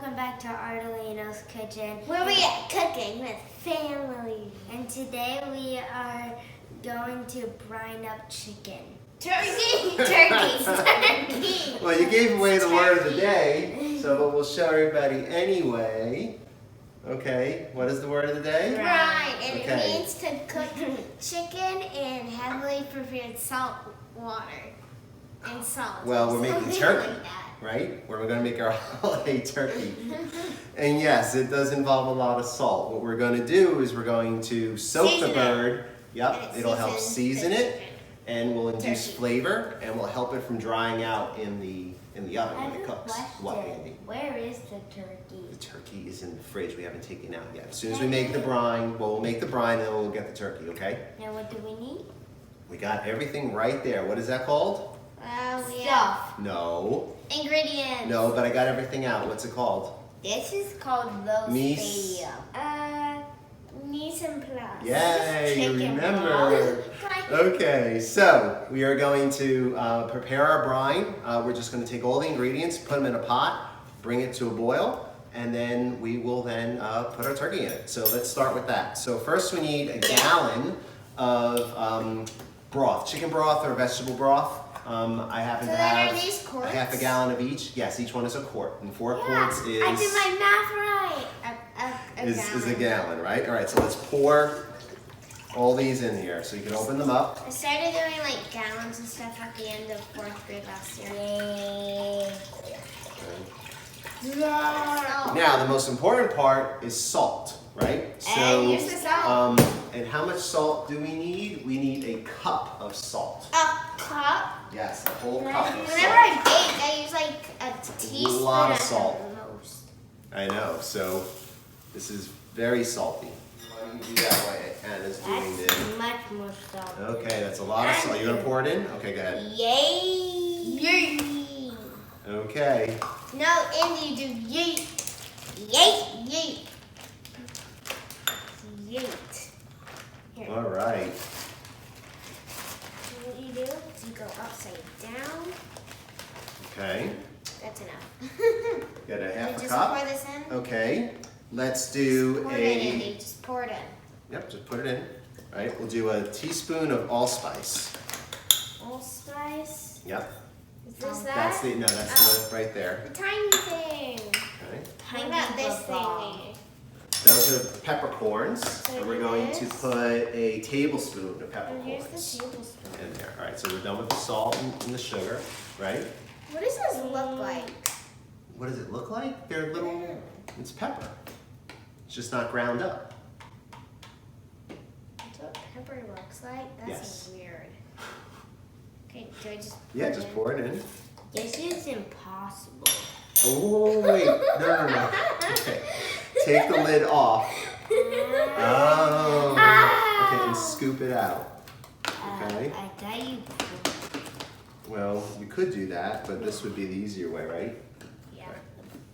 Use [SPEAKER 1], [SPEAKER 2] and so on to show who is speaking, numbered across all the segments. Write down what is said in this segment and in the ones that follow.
[SPEAKER 1] welcome back to Ardolino's kitchen.
[SPEAKER 2] Where we at cooking with family.
[SPEAKER 1] And today we are going to brine up chicken.
[SPEAKER 2] Turkey!
[SPEAKER 3] Well, you gave away the word of the day, but we'll show everybody anyway. Okay, what is the word of the day?
[SPEAKER 2] Brine, and
[SPEAKER 3] Okay.
[SPEAKER 2] it means to cook chicken in heavily prepared salt water. And salt.
[SPEAKER 3] Well, we're making
[SPEAKER 2] Something
[SPEAKER 3] turkey,
[SPEAKER 2] like that.
[SPEAKER 3] right? We're going to make our holiday turkey. And yes, it does involve a lot of salt. What we're going to do is we're going to soak
[SPEAKER 2] Season
[SPEAKER 3] the
[SPEAKER 2] it.
[SPEAKER 3] bird. Yep,
[SPEAKER 2] And
[SPEAKER 3] it'll help season
[SPEAKER 2] the
[SPEAKER 3] it,
[SPEAKER 2] chicken.
[SPEAKER 3] and will induce
[SPEAKER 2] Turkey.
[SPEAKER 3] flavor, and will help it from drying out in the oven
[SPEAKER 1] I
[SPEAKER 3] when
[SPEAKER 1] have
[SPEAKER 3] it
[SPEAKER 1] a
[SPEAKER 3] cooks.
[SPEAKER 1] question.
[SPEAKER 3] What, Andy?
[SPEAKER 1] Where is the turkey?
[SPEAKER 3] The turkey is in the fridge. We haven't taken it out yet. As soon as we make the brine, we'll make the brine, and then we'll get the turkey, okay?
[SPEAKER 1] Now what do we need?
[SPEAKER 3] We got everything right there. What is that called?
[SPEAKER 2] We have
[SPEAKER 1] Stuff.
[SPEAKER 3] No.
[SPEAKER 2] ingredients.
[SPEAKER 3] No, but I got everything out. What's it called?
[SPEAKER 1] This is called Los
[SPEAKER 3] Mise.
[SPEAKER 2] Mise en place.
[SPEAKER 3] Yay, you
[SPEAKER 1] Chicken
[SPEAKER 3] remember. Okay, so we are going to prepare our brine. We're just going to take all the ingredients, put them in a pot, bring it to a boil, and then we will then put our turkey in it. So let's start with that. So first we need a gallon of broth, chicken broth or vegetable broth. I happen
[SPEAKER 2] So
[SPEAKER 3] to
[SPEAKER 2] then
[SPEAKER 3] have
[SPEAKER 2] are these
[SPEAKER 3] a
[SPEAKER 2] quarts?
[SPEAKER 3] half a gallon of each. Yes, each one is a quart, and 4
[SPEAKER 2] Yeah,
[SPEAKER 3] quarts
[SPEAKER 2] I did my math right.
[SPEAKER 3] is a gallon, right? All right, so let's pour all these in here. So you can open them up.
[SPEAKER 2] I started doing like gallons and stuff at the end of 4th grade last year.
[SPEAKER 1] Yay.
[SPEAKER 2] Yeah.
[SPEAKER 3] Now, the most important part is salt, right?
[SPEAKER 2] And here's the salt.
[SPEAKER 3] And how much salt do we need? We need a cup of salt.
[SPEAKER 2] A cup.
[SPEAKER 3] Yes, a whole cup of
[SPEAKER 2] Whenever
[SPEAKER 3] salt.
[SPEAKER 2] I bake, I use like a teaspoon
[SPEAKER 3] lot of
[SPEAKER 2] at
[SPEAKER 3] salt.
[SPEAKER 2] the most.
[SPEAKER 3] I know, so this is very salty. Why don't you do that while Anna's doing
[SPEAKER 1] That's
[SPEAKER 3] this?
[SPEAKER 1] much more salt.
[SPEAKER 3] Okay, that's a lot of salt. You're gonna pour it in? Okay, go ahead.
[SPEAKER 2] Yay!
[SPEAKER 3] Okay.
[SPEAKER 2] No, Andy, you do yeet. Yeet, yeet. Yeet. Here.
[SPEAKER 3] All right.
[SPEAKER 2] What you do is you go upside down.
[SPEAKER 3] Okay.
[SPEAKER 2] That's enough.
[SPEAKER 3] Get a
[SPEAKER 2] You
[SPEAKER 3] half a
[SPEAKER 2] just
[SPEAKER 3] cup.
[SPEAKER 2] pour this in.
[SPEAKER 3] Okay. Let's do
[SPEAKER 2] Pour it in, Andy. Just pour it in.
[SPEAKER 3] Yep, just put it in. All right, we'll do a teaspoon of allspice.
[SPEAKER 2] Allspice.
[SPEAKER 3] Yep.
[SPEAKER 2] Is this that?
[SPEAKER 3] That's the the right there.
[SPEAKER 2] The tiny thing.
[SPEAKER 3] Okay.
[SPEAKER 2] What about this thingy?
[SPEAKER 3] Those are peppercorns, and we're going to put a tablespoon of
[SPEAKER 2] And here's the
[SPEAKER 3] peppercorns
[SPEAKER 2] tablespoon.
[SPEAKER 3] in there. All right, so we're done with the salt and the sugar, right?
[SPEAKER 2] What does this look like?
[SPEAKER 3] What does it look like? They're little. It's pepper. It's just not ground up.
[SPEAKER 2] That's what pepper looks like? That's
[SPEAKER 3] Yes.
[SPEAKER 2] weird. Okay, do I just
[SPEAKER 3] Yeah, just pour it in.
[SPEAKER 1] This is impossible.
[SPEAKER 3] Oh wait, no. Okay, take the lid off. Oh. Okay, and scoop it out. Okay.
[SPEAKER 1] I thought you could.
[SPEAKER 3] Well, you could do that, but this would be the easier way, right?
[SPEAKER 2] Yeah.
[SPEAKER 3] Okay.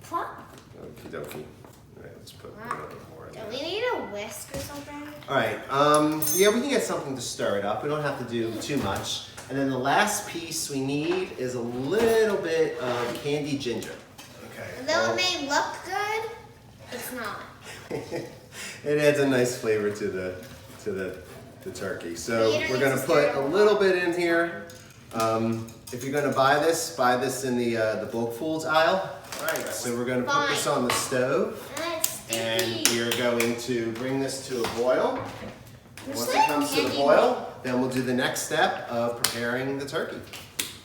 [SPEAKER 2] Plop.
[SPEAKER 3] Okie dokie. All right, let's put a
[SPEAKER 2] Wow.
[SPEAKER 3] little more in
[SPEAKER 2] Do
[SPEAKER 3] there.
[SPEAKER 2] we need a whisk or something?
[SPEAKER 3] All right. Yeah, we can get something to stir it up. We don't have to do too much. And then the last piece we need is a little bit of candied ginger. Okay.
[SPEAKER 2] Though it may look good, it's not.
[SPEAKER 3] It adds a nice flavor to the turkey. So
[SPEAKER 2] You don't
[SPEAKER 3] we're
[SPEAKER 2] need
[SPEAKER 3] gonna
[SPEAKER 2] to
[SPEAKER 3] put
[SPEAKER 2] stir
[SPEAKER 3] a
[SPEAKER 2] it
[SPEAKER 3] little bit in here. If you're gonna buy this in the bulk foods aisle. All right. So we're gonna put this on the stove,
[SPEAKER 2] That's
[SPEAKER 3] and
[SPEAKER 2] sticky.
[SPEAKER 3] we're going to bring this to a boil.
[SPEAKER 2] There's
[SPEAKER 3] Once it
[SPEAKER 2] like
[SPEAKER 3] comes to the
[SPEAKER 2] candy
[SPEAKER 3] boil, then we'll do the next step of preparing the turkey.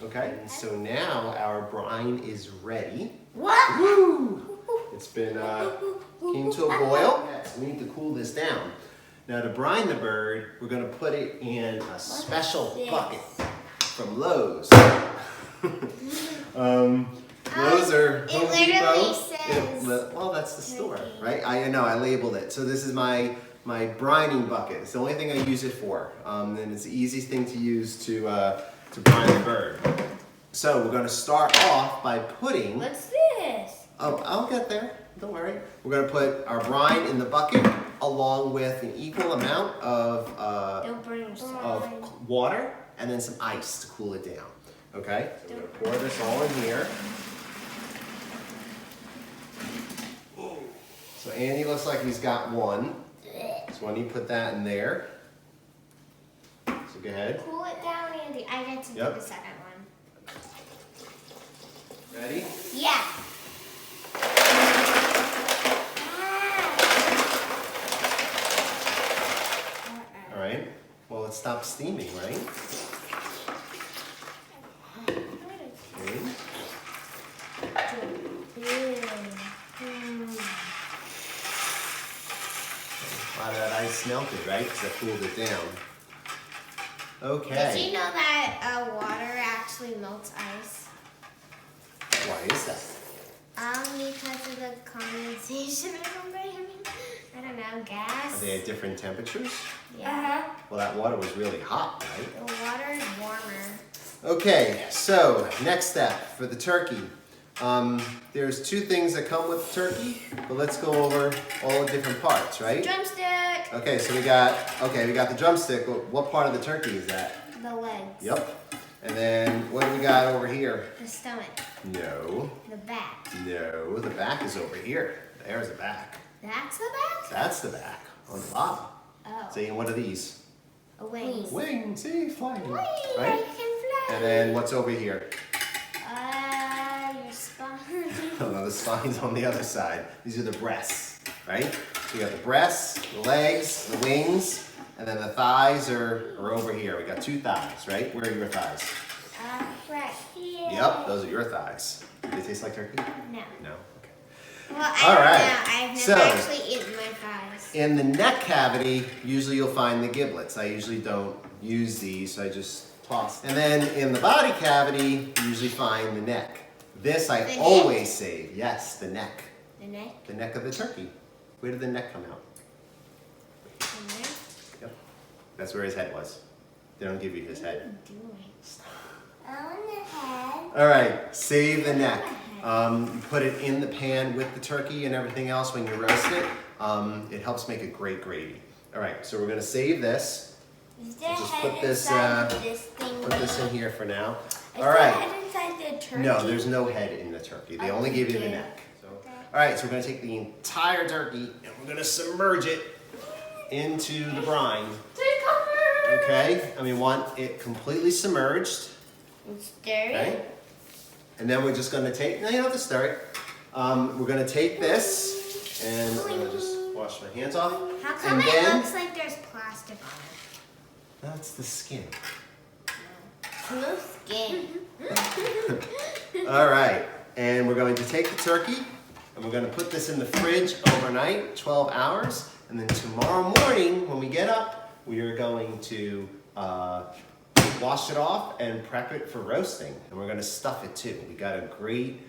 [SPEAKER 3] Okay, so now our brine is ready.
[SPEAKER 2] What?
[SPEAKER 3] Woo! It's been came to a boil. Yes, we need to cool this down. Now to brine the bird, we're gonna put it in a special bucket from Lowe's. Lowe's or
[SPEAKER 2] it
[SPEAKER 3] Home
[SPEAKER 2] literally
[SPEAKER 3] Depot.
[SPEAKER 2] says
[SPEAKER 3] Well, that's the store,
[SPEAKER 2] turkey.
[SPEAKER 3] right? I know, I labeled it. So this is my brining bucket. It's the only thing I use it for. And it's the easiest thing to use to brine the bird. So we're gonna start off by putting,
[SPEAKER 1] What's this?
[SPEAKER 3] oh, I'll get there, don't worry. We're gonna put our brine in the bucket along with an equal amount of
[SPEAKER 1] Don't burn yourself.
[SPEAKER 3] water and then some ice to cool it down. Okay? So we're gonna pour this all in here. So Andy looks like he's got one. So why don't you put that in there? So go ahead.
[SPEAKER 2] Cool it down, Andy. I get to do the second one.
[SPEAKER 3] Ready?
[SPEAKER 2] Yeah.
[SPEAKER 3] All right. Well, it stopped steaming, right? Okay. A lot of that ice melted, right? Because I cooled it down. Okay.
[SPEAKER 2] Did you know that water actually melts ice?
[SPEAKER 3] Why is that?
[SPEAKER 2] Because of the condensation or something. I don't know, gas.
[SPEAKER 3] Are they at different temperatures?
[SPEAKER 2] Yeah.
[SPEAKER 3] Well, that water was really hot, right?
[SPEAKER 2] The water is warmer.
[SPEAKER 3] Okay, so next step for the turkey. There's two things that come with the turkey, but let's go over all the different parts, right?
[SPEAKER 2] Drumstick.
[SPEAKER 3] Okay, so we got the drumstick. What part of the turkey is that?
[SPEAKER 2] The legs.
[SPEAKER 3] Yep. And then what do we got over here?
[SPEAKER 2] The stomach.
[SPEAKER 3] No.
[SPEAKER 2] The back.
[SPEAKER 3] No, the back is over here. There's the back.
[SPEAKER 2] That's the back?
[SPEAKER 3] That's the back on the bottom.
[SPEAKER 2] Oh.
[SPEAKER 3] See, and what are these?
[SPEAKER 2] A wing.
[SPEAKER 3] Wings, see, flying.
[SPEAKER 2] Wing,
[SPEAKER 3] Right?
[SPEAKER 2] I can fly.
[SPEAKER 3] And then what's over here?
[SPEAKER 2] Your spine.
[SPEAKER 3] Oh no, the spine's on the other side. These are the breasts, right? So we got the breasts, the legs, the wings, and then the thighs are over here. We got two thighs, right? Where are your thighs?
[SPEAKER 2] Right here.
[SPEAKER 3] Yep, those are your thighs. Do they taste like turkey?
[SPEAKER 2] No.
[SPEAKER 3] No? Okay.
[SPEAKER 2] Well, I
[SPEAKER 3] All
[SPEAKER 2] don't
[SPEAKER 3] right.
[SPEAKER 2] know. I've never
[SPEAKER 3] So-
[SPEAKER 2] actually eaten my thighs.
[SPEAKER 3] In the neck cavity, usually you'll find the giblets. I usually don't use these, so I just toss. And then in the body cavity, you usually find the neck. This I
[SPEAKER 2] The neck?
[SPEAKER 3] always save. Yes, the neck.
[SPEAKER 2] The neck.
[SPEAKER 3] The neck of the turkey. Where did the neck come out?
[SPEAKER 2] In there.
[SPEAKER 3] Yep. That's where his head was. They don't give you his head.
[SPEAKER 2] What are you doing?
[SPEAKER 1] On the head.
[SPEAKER 3] All right, save the neck. You put it in the pan with the turkey and everything else when you roast it. It helps make a great gravy. All right, so we're gonna save this.
[SPEAKER 1] Is there
[SPEAKER 3] Just
[SPEAKER 1] head
[SPEAKER 3] put this,
[SPEAKER 1] inside of this thing?
[SPEAKER 3] Put this in here for now.
[SPEAKER 1] Is
[SPEAKER 3] All
[SPEAKER 1] there
[SPEAKER 3] right.
[SPEAKER 1] head inside the turkey?
[SPEAKER 3] No, there's no head in the turkey. They only give you the
[SPEAKER 1] Okay.
[SPEAKER 3] neck. So, all right, so we're gonna take the entire turkey and we're gonna submerge it into the brine.
[SPEAKER 2] Take cover.
[SPEAKER 3] Okay, and we want it completely submerged.
[SPEAKER 2] And stir it.
[SPEAKER 3] Okay. And then we're just gonna take, no, you don't have to stir it. We're gonna take this and I'm gonna just wash my hands off.
[SPEAKER 2] How come
[SPEAKER 3] And
[SPEAKER 2] it
[SPEAKER 3] then-
[SPEAKER 2] looks like there's plastic on
[SPEAKER 3] That's the skin.
[SPEAKER 2] it? Smooth skin.
[SPEAKER 3] All right, and we're going to take the turkey and we're gonna put this in the fridge overnight, 12 hours. And then tomorrow morning, when we get up, we are going to wash it off and prep it for roasting. And we're gonna stuff it too. We got a great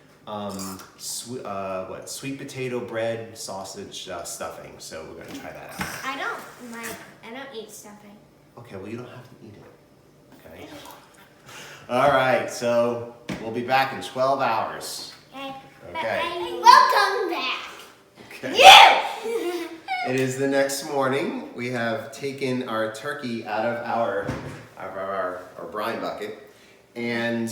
[SPEAKER 3] sweet potato bread sausage stuffing. So we're gonna try that out.
[SPEAKER 2] I don't eat stuffing.
[SPEAKER 3] Okay, well you don't have to eat it. Okay. All right, so we'll be back in 12 hours. Okay.
[SPEAKER 2] Welcome back.
[SPEAKER 3] Okay.
[SPEAKER 2] You!
[SPEAKER 3] It is the next morning. We have taken our turkey out of our brine bucket. And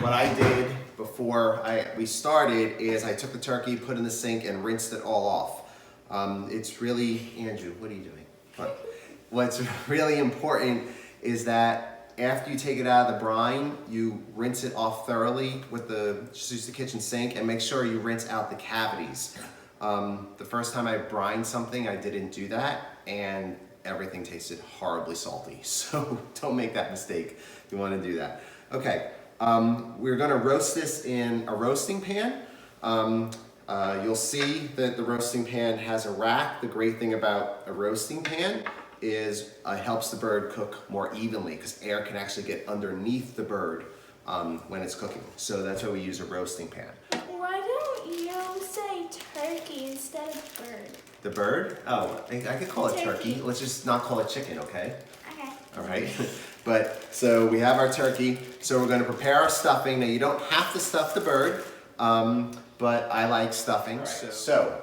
[SPEAKER 3] what I did before we started is I took the turkey, put it in the sink, and rinsed it all off. It's really, Andrew, what are you doing? What? What's really important is that after you take it out of the brine, you rinse it off thoroughly with just use the kitchen sink and make sure you rinse out the cavities. The first time I brined something, I didn't do that, and everything tasted horribly salty. So don't make that mistake. You want to do that. Okay, we're gonna roast this in a roasting pan. You'll see that the roasting pan has a rack. The great thing about a roasting pan is it helps the bird cook more evenly because air can actually get underneath the bird when it's cooking. So that's why we use a roasting pan.
[SPEAKER 2] Why don't you say turkey instead of bird?
[SPEAKER 3] The bird? Oh, I could call it turkey.
[SPEAKER 2] Turkey.
[SPEAKER 3] Let's just not call it chicken, okay?
[SPEAKER 2] Okay.
[SPEAKER 3] All right. But so we have our turkey. So we're going to prepare our stuffing. Now you don't have to stuff the bird, but I like stuffing. Right. So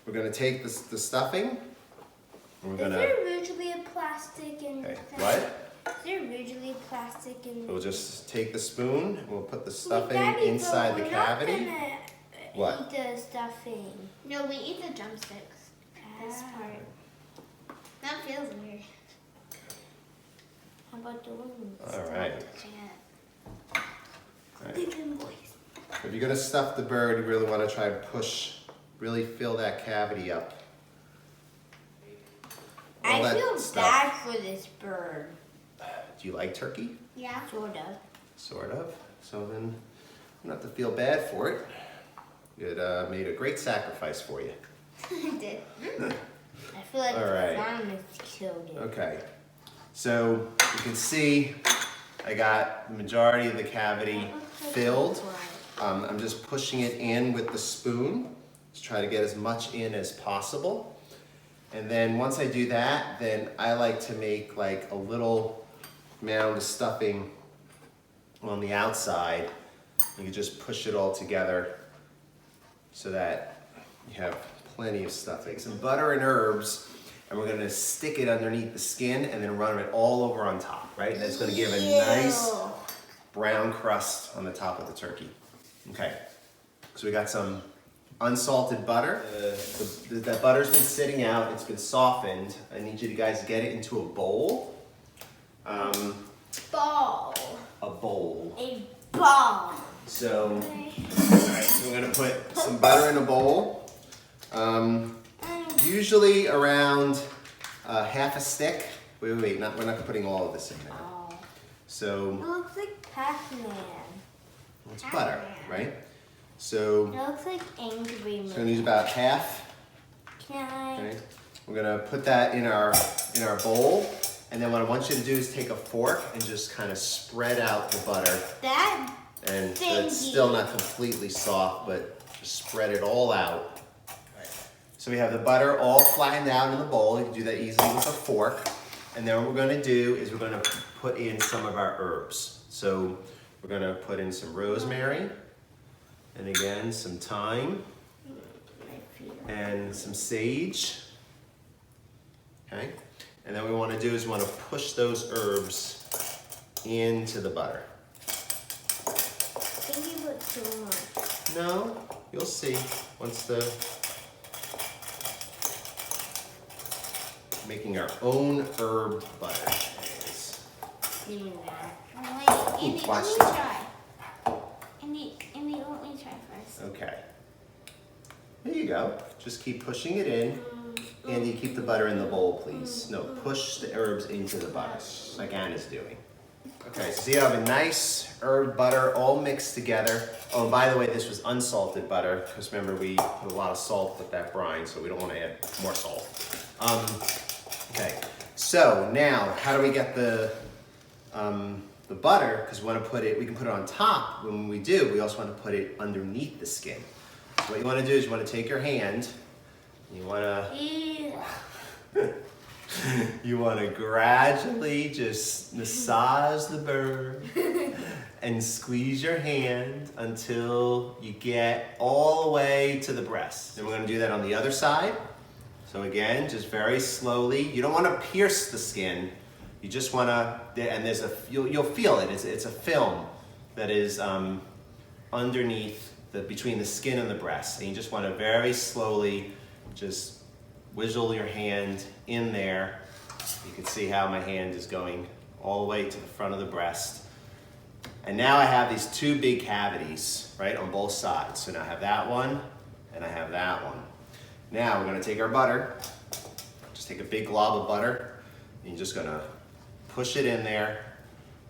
[SPEAKER 3] we're going to take the stuffing. And we're
[SPEAKER 1] Is
[SPEAKER 3] going to.
[SPEAKER 1] there usually a plastic in
[SPEAKER 3] Okay. What?
[SPEAKER 1] Is there usually plastic in
[SPEAKER 3] We'll just take the spoon and we'll put the stuffing
[SPEAKER 1] Daddy,
[SPEAKER 3] inside
[SPEAKER 1] but
[SPEAKER 3] the
[SPEAKER 1] we're not
[SPEAKER 3] cavity.
[SPEAKER 1] gonna,
[SPEAKER 3] What?
[SPEAKER 1] eat the stuffing.
[SPEAKER 2] No, we eat the drumsticks. This part. That feels weird.
[SPEAKER 1] How about the wings?
[SPEAKER 3] All right.
[SPEAKER 2] Touching it.
[SPEAKER 3] All right.
[SPEAKER 1] Big and boys.
[SPEAKER 3] If you're gonna stuff the bird, you really want to try and push, really fill that cavity up. All
[SPEAKER 1] I
[SPEAKER 3] that
[SPEAKER 1] feel
[SPEAKER 3] stuff.
[SPEAKER 1] bad for this bird.
[SPEAKER 3] Do you like turkey?
[SPEAKER 2] Yeah.
[SPEAKER 1] Sort of.
[SPEAKER 3] Sort of. So then you don't have to feel bad for it. It made a great sacrifice for you.
[SPEAKER 2] I did.
[SPEAKER 1] I feel like
[SPEAKER 3] All
[SPEAKER 1] the
[SPEAKER 3] right.
[SPEAKER 1] farmers killed it.
[SPEAKER 3] Okay. So you can see I got the majority of the cavity filled. I'm just pushing it in with the spoon to try to get as much in as possible. And then once I do that, then I like to make like a little mound of stuffing on the outside. You can just push it all together so that you have plenty of stuffing. Some butter and herbs, and we're gonna stick it underneath the skin and then run it all over on top, right? And that's gonna give a nice brown crust on the top of the turkey. Okay, so we got some unsalted butter. That butter's been sitting out, it's been softened. I need you guys to get it into a bowl.
[SPEAKER 2] Ball.
[SPEAKER 3] A bowl.
[SPEAKER 1] A ball.
[SPEAKER 3] So, alright, so we're gonna put some butter in a bowl. Usually around half a stick. Wait, we're not putting all of this in there.
[SPEAKER 1] Oh. It
[SPEAKER 3] So,
[SPEAKER 1] looks like Pac-Man.
[SPEAKER 3] it's butter, right? So,
[SPEAKER 1] It looks like Angry
[SPEAKER 3] I'm gonna
[SPEAKER 1] Man.
[SPEAKER 3] use about half.
[SPEAKER 1] Can I?
[SPEAKER 3] Okay. We're gonna put that in our bowl, and then what I want you to do is take a fork and just kind of spread out the butter.
[SPEAKER 1] That
[SPEAKER 3] And so
[SPEAKER 1] Thank
[SPEAKER 3] it's
[SPEAKER 1] you.
[SPEAKER 3] still not completely soft, but just spread it all out. So we have the butter all flattened out in the bowl. You can do that easily with a fork. And then what we're gonna do is we're gonna put in some of our herbs. So we're gonna put in some rosemary, and again, some thyme, and some sage. Okay? And then what we wanna do is we wanna push those herbs into the butter.
[SPEAKER 1] I think you put too much.
[SPEAKER 3] No, you'll see once the making our own herb butter.
[SPEAKER 1] Give me that.
[SPEAKER 2] Oh, wait, Andy,
[SPEAKER 3] watch
[SPEAKER 2] let me
[SPEAKER 3] this.
[SPEAKER 2] try. Andy, let me try first.
[SPEAKER 3] Okay. There you go. Just keep pushing it in. Andy, keep the butter in the bowl, please. No, push the herbs into the butter, like Anna's doing. Okay, so you have a nice herb butter all mixed together. Oh, and by the way, this was unsalted butter, because remember we put a lot of salt with that brine, so we don't want to add more salt. Okay, so now how do we get the butter? Because we want to put it, we can put it on top. When we do, we also want to put it underneath the skin. So what you want to do is you want to take your hand, you want to
[SPEAKER 1] Yeah.
[SPEAKER 3] you want to gradually just massage the bird and squeeze your hand until you get all the way to the breast. Then we're going to do that on the other side. So again, just very slowly. You don't want to pierce the skin. You just want to, and there's you'll feel it. It's a film that is underneath between the skin and the breast, and you just want to very slowly just wiggle your hand in there. You can see how my hand is going all the way to the front of the breast. And now I have these two big cavities, right, on both sides. So now I have that one, and I have that one. Now we're gonna take our butter, just take a big glob of butter, and you're just gonna push it in there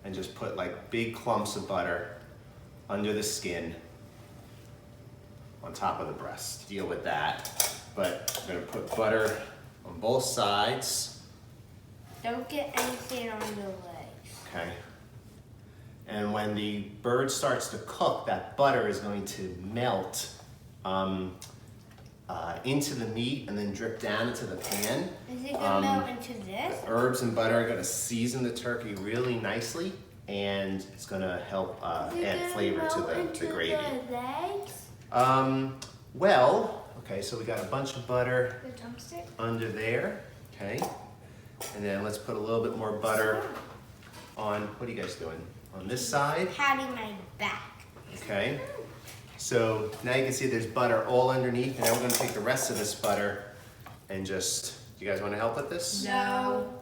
[SPEAKER 3] and just put like big clumps of butter under the skin on top of the breast. Deal with that. But I'm gonna put butter on both sides.
[SPEAKER 1] Don't get anything on the legs.
[SPEAKER 3] Okay. And when the bird starts to cook, that butter is going to melt into the meat and then drip down into the pan.
[SPEAKER 1] Is it gonna melt into this?
[SPEAKER 3] Herbs and butter are gonna season the turkey really nicely, and it's gonna help add flavor to the gravy.
[SPEAKER 1] The legs?
[SPEAKER 3] Well, okay, so we got a bunch of butter
[SPEAKER 2] The drumstick?
[SPEAKER 3] under there, okay? And then let's put a little bit more butter on, what are you guys doing? On this side,
[SPEAKER 1] Patting my back.
[SPEAKER 3] okay? So now you can see there's butter all underneath, and now we're gonna take the rest of this butter and just, you guys wanna help with this?
[SPEAKER 1] No.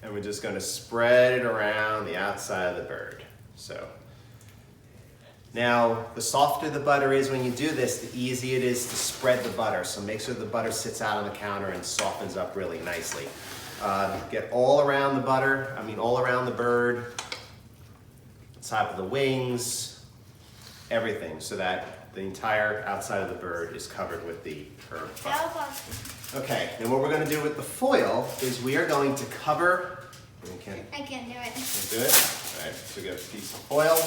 [SPEAKER 3] And we're just gonna spread it around the outside of the bird. So, now the softer the butter is when you do this, the easier it is to spread the butter. So make sure the butter sits out on the counter and softens up really nicely. Get all around the butter, all around the bird, top of the wings, everything, so that the entire outside of the bird is covered with the herb butter. Okay, and what we're going to do with the foil is we are going to cover.
[SPEAKER 2] I can't do it.
[SPEAKER 3] Do it? All right, so we got a piece of foil.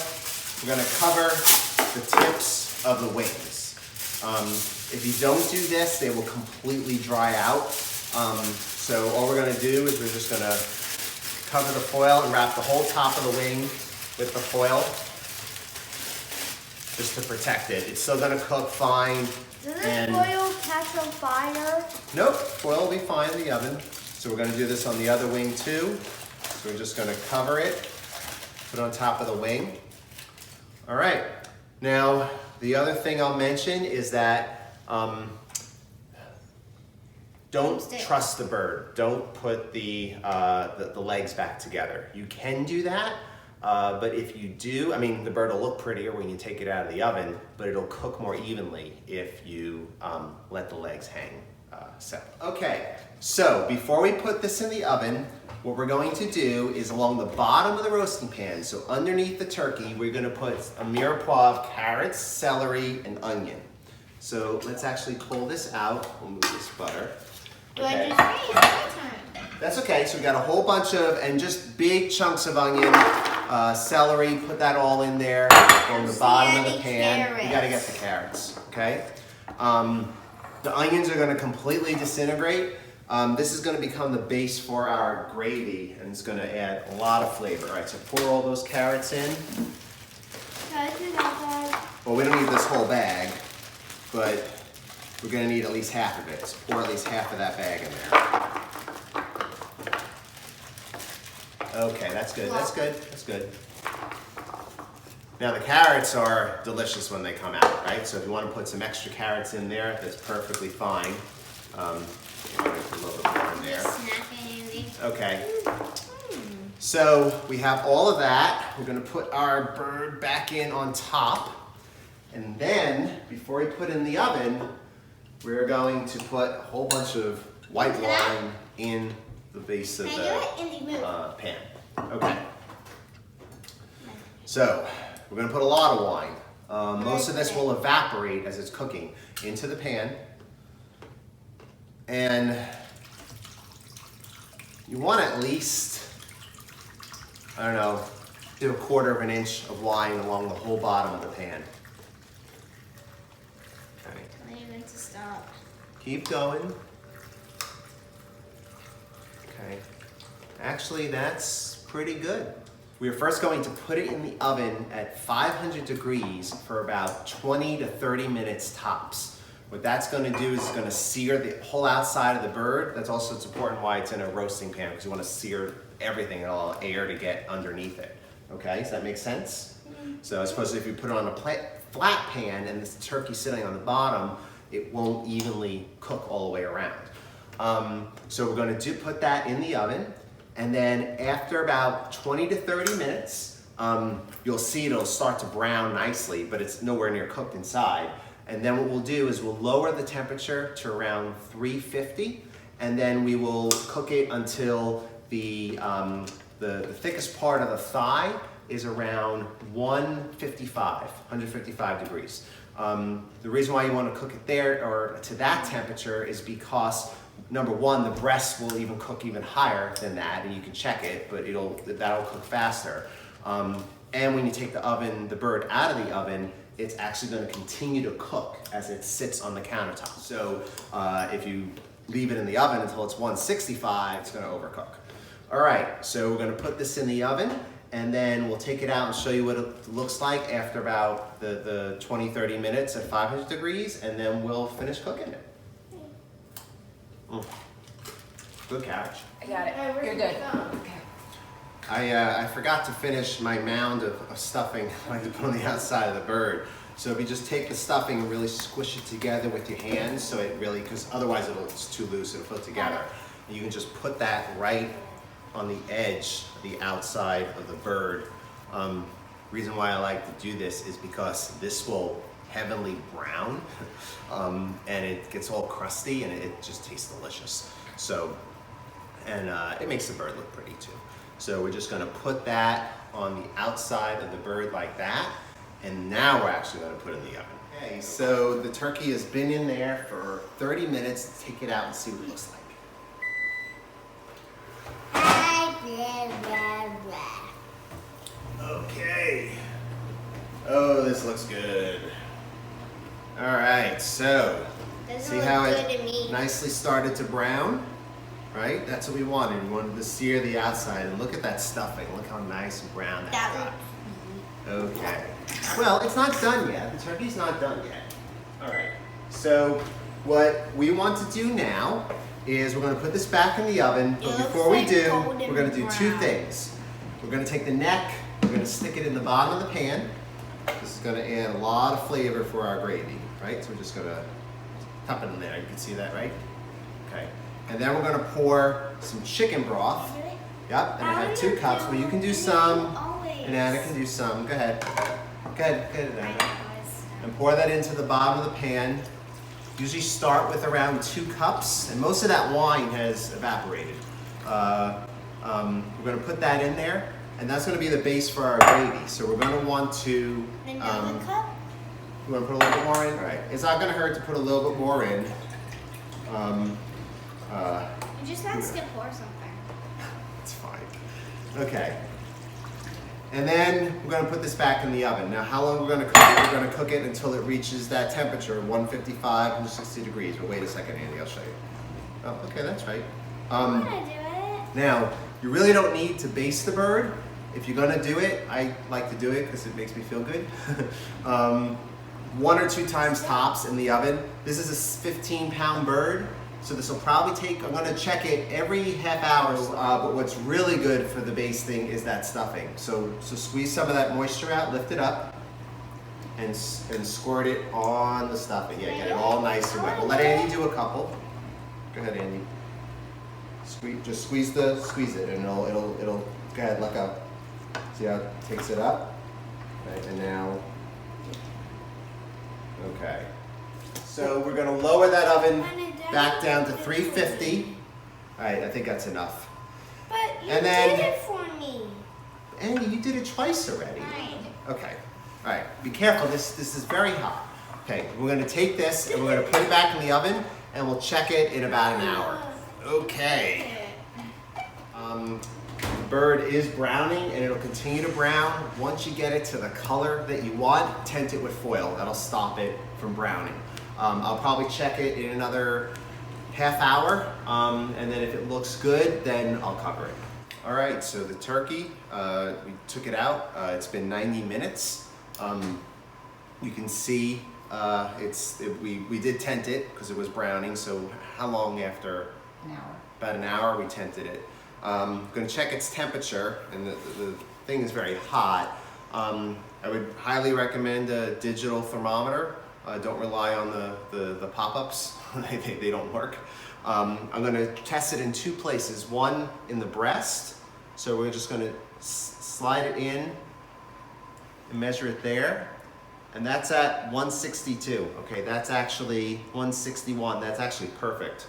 [SPEAKER 3] We're going to cover the tips of the wings. If you don't do this, they will completely dry out. So all we're going to do is we're just going to cover the foil and wrap the whole top of the wing with the foil, just to protect it. It's still going to cook fine.
[SPEAKER 1] Does this foil catch on fire?
[SPEAKER 3] Nope, foil will be fine in the oven. So we're going to do this on the other wing too. So we're just going to cover it, put it on top of the wing. All right. Now, the other thing I'll mention is that don't trust the bird. Don't put the legs back together. You can do that, but if you do, the bird will look prettier when you take it out of the oven, but it'll cook more evenly if you let the legs hang separate. Okay, so before we put this in the oven, what we're going to do is along the bottom of the roasting pan, so underneath the turkey, we're going to put a mirepoix of carrots, celery, and onion. So let's actually pull this out. We'll move this butter. Okay. That's okay. So we got a whole bunch of, and just big chunks of onion, celery, put that all in there on the bottom of the pan.
[SPEAKER 1] Carrots.
[SPEAKER 3] You got to get the carrots, okay? The onions are going to completely disintegrate. This is going to become the base for our gravy, and it's going to add a lot of flavor. All right, so pour all those carrots in. Well, we don't need this whole bag, but we're going to need at least half of it. So pour at least half of that bag in there. Okay, that's good. That's good. That's good. Now the carrots are delicious when they come out, right? So if you want to put some extra carrots in there, that's perfectly fine. You want to put a little bit more in there. Okay. So we have all of that. We're going to put our bird back in on top. And then, before we put it in the oven, we're going to put a whole bunch of white wine in the base of the pan. Okay. So, we're going to put a lot of wine. Most of this will evaporate as it's cooking into the pan. And you want at least, do 1/4 of an inch of wine along the whole bottom of the pan. Okay.
[SPEAKER 2] I need it to stop.
[SPEAKER 3] Keep going. Okay. Actually, that's pretty good. We are first going to put it in the oven at 500 degrees for about 20 to 30 minutes tops. What that's going to do is it's going to sear the whole outside of the bird. That's also it's important why it's in a roasting pan, because you want to sear everything and allow air to get underneath it. Okay, does that make sense? So I suppose if you put it on a flat pan and this turkey sitting on the bottom, it won't evenly cook all the way around. So we're going to put that in the oven, and then after about 20 to 30 minutes, you'll see it'll start to brown nicely, but it's nowhere near cooked inside. And then what we'll do is we'll lower the temperature to around 350, and then we will cook it until the thickest part of the thigh is around 155 degrees. The reason why you want to cook it there or to that temperature is because number one, the breast will even cook even higher than that, and you can check it, but that'll cook faster. And when you take the bird out of the oven, it's actually going to continue to cook as it sits on the countertop. So if you leave it in the oven until it's 165, it's going to overcook. All right, so we're going to put this in the oven, and then we'll take it out and show you what it looks like after about the 20-30 minutes at 500 degrees, and then we'll finish cooking it. Good catch.
[SPEAKER 4] I got it. You're good. Okay.
[SPEAKER 3] I forgot to finish my mound of stuffing I like to put on the outside of the bird. So if you just take the stuffing and really squish it together with your hands, so it really, because otherwise it's too loose, it'll put together. And you can just put that right on the edge, the outside of the bird. Reason why I like to do this is because this will heavily brown, and it gets all crusty and it just tastes delicious. So, and it makes the bird look pretty too. So we're just gonna put that on the outside of the bird like that, and now we're actually gonna put it in the oven. Okay, so the turkey has been in there for 30 minutes. Let's take it out and see what it looks like. Okay. Oh, this looks good. All right, so see how it nicely started to brown? Right? That's what we wanted. We wanted to sear the outside, and look at that stuffing. Look how nice and brown that got. Okay. Well, it's not done yet. The turkey's not done yet. All right. So what we want to do now is we're going to put this back in the oven, but before we do, we're going to do two things. We're going to take the neck, we're going to stick it in the bottom of the pan. This is going to add a lot of flavor for our gravy, right? So we're just going to top it in there. You can see that, right? Okay. And then we're going to pour some chicken broth. Yep, and I have 2 cups. Well, you can do some, and Anna can do some. Go ahead. Go ahead, Anna. And pour that into the bottom of the pan. Usually start with around 2 cups, and most of that wine has evaporated. We're going to put that in there, and that's going to be the base for our gravy. So we're going to want to...
[SPEAKER 2] Another cup?
[SPEAKER 3] You want to put a little bit more in? All right. It's not going to hurt to put a little bit more in.
[SPEAKER 2] You just asked to pour something.
[SPEAKER 3] It's fine. Okay. And then we're going to put this back in the oven. Now, how long we're going to cook it? We're going to cook it until it reaches that temperature, 155, 160 degrees. But wait a second, Andy, I'll show you. Oh, okay, that's right.
[SPEAKER 2] I want to do it.
[SPEAKER 3] Now, you really don't need to baste the bird. If you're going to do it, I like to do it because it makes me feel good. 1 or 2 times tops in the oven. This is a 15-pound bird. So this will probably take, I'm going to check it every half hour, but what's really good for the basting is that stuffing. So squeeze some of that moisture out, lift it up, and squirt it on the stuffing. Yeah, get it all nice and wet. We'll let Andy do a couple. Go ahead, Andy. Just squeeze it, and it'll go ahead, let go. See how it takes it up? Right, and now, okay. So we're going to lower that oven back down to 350. All right, I think that's enough.
[SPEAKER 2] But you did it for me.
[SPEAKER 3] Andy, you did it twice already.
[SPEAKER 2] Right.
[SPEAKER 3] Okay. All right, be careful. This is very hot. Okay, we're going to take this and we're going to put it back in the oven, and we'll check it in about an hour. Okay. The bird is browning, and it'll continue to brown. Once you get it to the color that you want, tent it with foil. That'll stop it from browning. I'll probably check it in another half hour, and then if it looks good, then I'll cover it. All right, so the turkey, we took it out. It's been 90 minutes. You can see we did tent it because it was browning. So how long after?
[SPEAKER 4] An hour.
[SPEAKER 3] About an hour we tented it. I'm going to check its temperature, and the thing is very hot. I would highly recommend a digital thermometer. Don't rely on the pop-ups. they don't work. I'm going to test it in 2 places. One in the breast. So we're just going to slide it in and measure it there. And that's at 162. Okay, that's actually 161. That's actually perfect.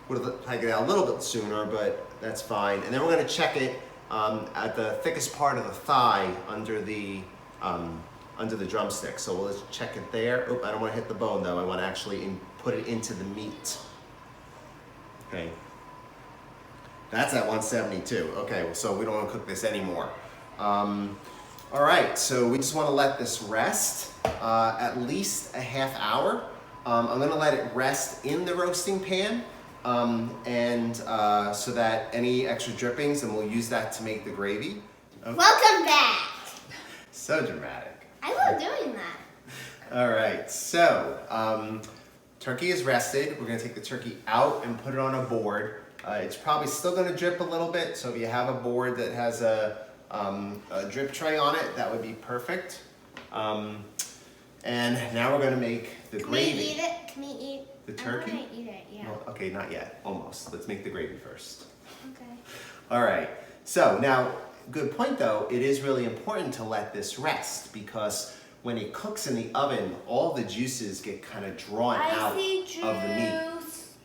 [SPEAKER 3] Would have taken it out a little bit sooner, but that's fine. And then we're going to check it at the thickest part of the thigh under the drumstick. So we'll just check it there. Oh, I don't want to hit the bone though. I want to actually put it into the meat. Okay. That's at 172. Okay, so we don't want to cook this anymore. All right, so we just want to let this rest at least a half hour. I'm going to let it rest in the roasting pan. So that any extra drippings, and we'll use that to make the gravy. Okay.
[SPEAKER 2] Welcome back.
[SPEAKER 3] So dramatic.
[SPEAKER 2] I love doing that.
[SPEAKER 3] All right, so turkey is rested. We're going to take the turkey out and put it on a board. It's probably still going to drip a little bit, so if you have a board that has a drip tray on it, that would be perfect. And now we're going to make the gravy.
[SPEAKER 2] Can we eat it? Can we eat
[SPEAKER 3] the turkey?
[SPEAKER 2] I want to eat it, yeah.
[SPEAKER 3] Well, okay, not yet. Almost. Let's make the gravy first.
[SPEAKER 2] Okay.
[SPEAKER 3] All right. So now, good point though, it is really important to let this rest because when it cooks in the oven, all the juices get kind of drawn out of the meat.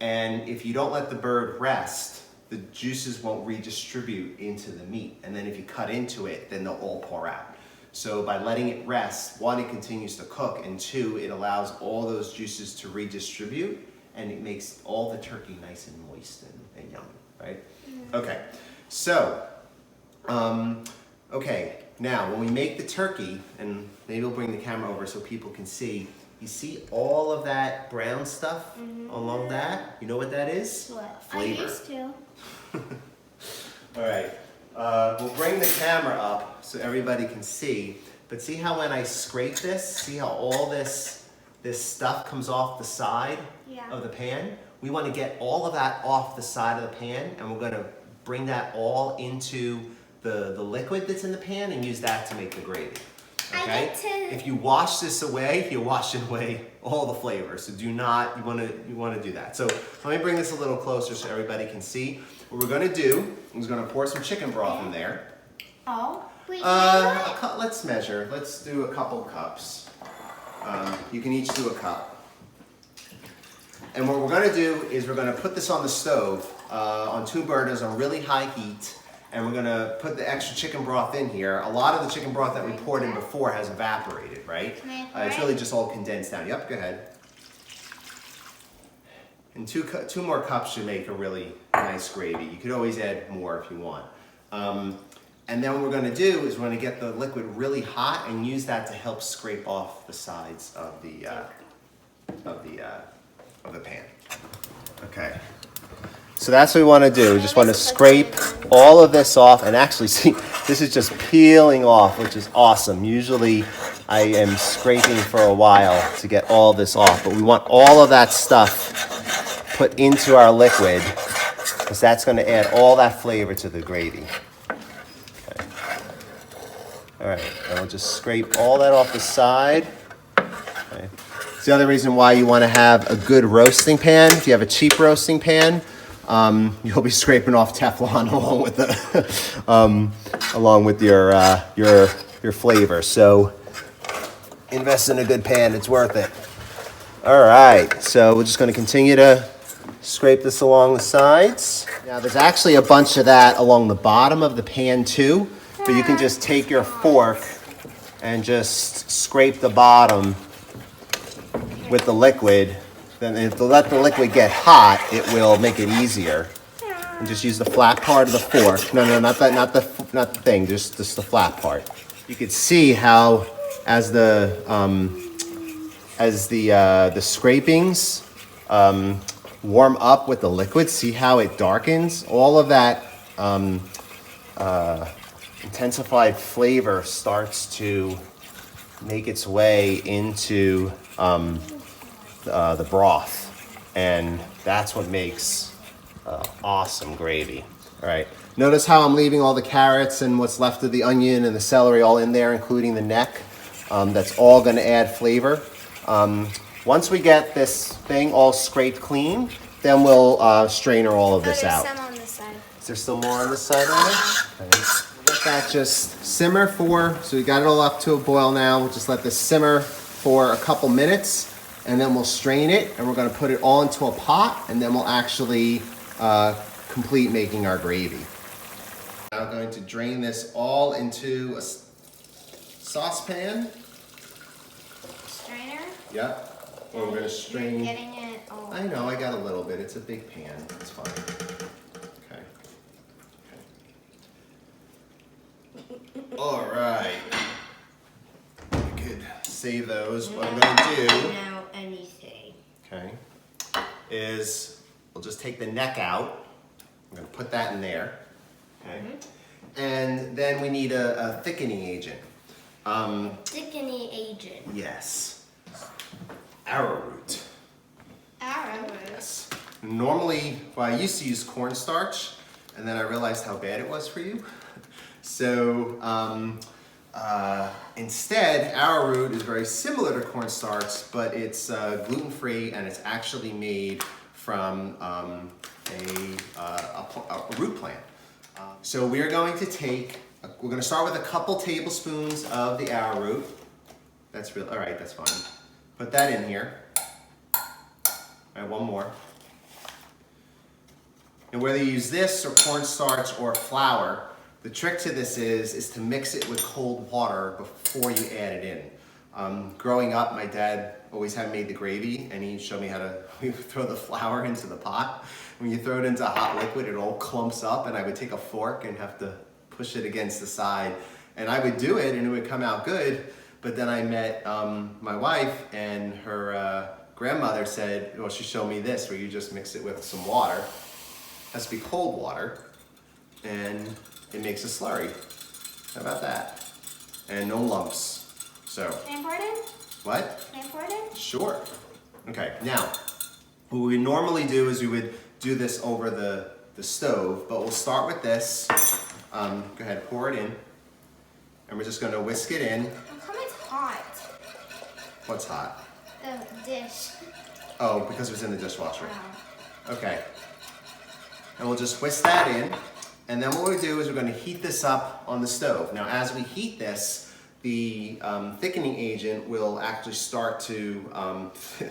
[SPEAKER 3] And if you don't let the bird rest, the juices won't redistribute into the meat. And then if you cut into it, then they'll all pour out. So by letting it rest, one, it continues to cook, and two, it allows all those juices to redistribute, and it makes all the turkey nice and moist and yummy, right? Okay, so, okay, now when we make the turkey, and maybe we'll bring the camera over so people can see, you see all of that brown stuff along that? You know what that is?
[SPEAKER 2] What?
[SPEAKER 3] Flavor.
[SPEAKER 2] I used to.
[SPEAKER 3] All right, we'll bring the camera up so everybody can see, but see how when I scrape this, see how all this stuff comes off the side of the pan? We want to get all of that off the side of the pan, and we're going to bring that all into the liquid that's in the pan and use that to make the gravy. Okay? If you wash this away, you're washing away all the flavor. So do not, you want to do that. So let me bring this a little closer so everybody can see. What we're going to do is going to pour some chicken broth in there.
[SPEAKER 2] Oh, wait,
[SPEAKER 3] Let's measure. Let's do a couple cups. You can each do a cup. And what we're going to do is we're going to put this on the stove on 2 burners on really high heat. And we're going to put the extra chicken broth in here. A lot of the chicken broth that we poured in before has evaporated, right? It's really just all condensed down. Yep, go ahead. And two more cups should make a really nice gravy. You could always add more if you want. And then what we're going to do is we're going to get the liquid really hot and use that to help scrape off the sides of the pan. Okay. So that's what we want to do. We just want to scrape all of this off, and actually see, this is just peeling off, which is awesome. Usually I am scraping for a while to get all this off, but we want all of that stuff put into our liquid because that's going to add all that flavor to the gravy. Okay. All right, and we'll just scrape all that off the side. Okay. It's the other reason why you want to have a good roasting pan. If you have a cheap roasting pan, you'll be scraping off Teflon along with your flavor. So invest in a good pan; it's worth it. All right, so we're just going to continue to scrape this along the sides. Now, there's actually a bunch of that along the bottom of the pan too, but you can just take your fork and just scrape the bottom with the liquid. Then if you let the liquid get hot, it will make it easier. And just use the flat part of the fork. No, not the thing, just the flat part. You can see how as the scrapings warm up with the liquid, see how it darkens? All of that intensified flavor starts to make its way into the broth, and that's what makes awesome gravy. All right, notice how I'm leaving all the carrots and what's left of the onion and the celery all in there, including the neck. That's all going to add flavor. Once we get this thing all scraped clean, then we'll strainer all of this out.
[SPEAKER 2] There's some on this side.
[SPEAKER 3] Is there still more on this side of it? Okay. Let that just simmer so we got it all up to a boil now. We'll just let this simmer for a couple minutes, and then we'll strain it, and we're going to put it all into a pot, and then we'll actually complete making our gravy. Now I'm going to drain this all into a saucepan.
[SPEAKER 2] Strainer?
[SPEAKER 3] Yep. Or we're going to strain.
[SPEAKER 2] You're getting it all.
[SPEAKER 3] I know, I got a little bit. It's a big pan. It's fine. Okay. All right. We could save those. What I'm going to do.
[SPEAKER 2] Know anything.
[SPEAKER 3] Okay, is we'll just take the neck out. I'm going to put that in there. Okay, and then we need a thickening agent.
[SPEAKER 2] Thickening agent.
[SPEAKER 3] Yes, arrowroot.
[SPEAKER 2] Arrowroot.
[SPEAKER 3] Yes. Normally, well, I used to use cornstarch, and then I realized how bad it was for you. So instead, arrowroot is very similar to cornstarch, but it's gluten-free, and it's actually made from a root plant. So we're going to we're going to start with a couple tablespoons of the arrowroot. That's real. All right, that's fine. Put that in here. All right, one more. And whether you use this or cornstarch or flour, the trick to this is to mix it with cold water before you add it in. Growing up, my dad always had made the gravy, and he showed me how to throw the flour into the pot. When you throw it into hot liquid, it all clumps up, and I would take a fork and have to push it against the side. And I would do it, and it would come out good. But then I met my wife, and her grandmother said, well, she showed me this, where you just mix it with some water. It has to be cold water, and it makes a slurry. How about that? And no lumps. So.
[SPEAKER 2] Can I pour it in?
[SPEAKER 3] What?
[SPEAKER 2] Can I pour it in?
[SPEAKER 3] Sure. Okay, now, what we normally do is we would do this over the stove, but we'll start with this. Go ahead, pour it in. And we're just gonna whisk it in.
[SPEAKER 2] How come it's hot?
[SPEAKER 3] What's hot?
[SPEAKER 2] The dish.
[SPEAKER 3] Oh, because it was in the dishwasher.
[SPEAKER 2] Wow.
[SPEAKER 3] Okay. And we'll just whisk that in. And then what we do is we're gonna heat this up on the stove. Now, as we heat this, the thickening agent will actually start to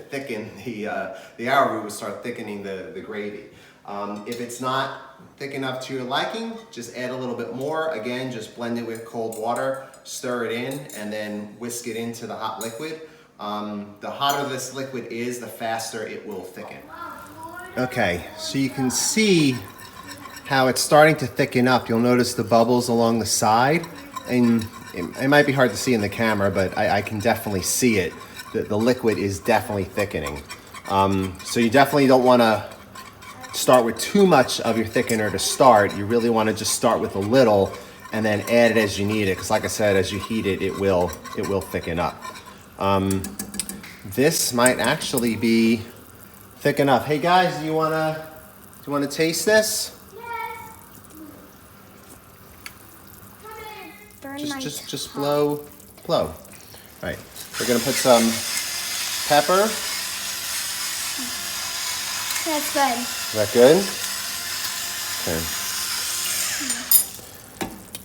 [SPEAKER 3] thicken the arrowroot will start thickening the gravy. If it's not thick enough to your liking, just add a little bit more. Again, just blend it with cold water, stir it in, and then whisk it into the hot liquid. The hotter this liquid is, the faster it will thicken. Okay, so you can see how it's starting to thicken up. You'll notice the bubbles along the side, and it might be hard to see in the camera, but I can definitely see it. The liquid is definitely thickening. So you definitely don't want to start with too much of your thickener to start. You really want to just start with a little and then add it as you need it, because like I said, as you heat it, it will thicken up. This might actually be thick enough. Hey guys, do you wanna taste this?
[SPEAKER 2] Yes. Come in.
[SPEAKER 3] Just blow. All right, we're gonna put some pepper.
[SPEAKER 2] That's good.
[SPEAKER 3] Is that good? Okay.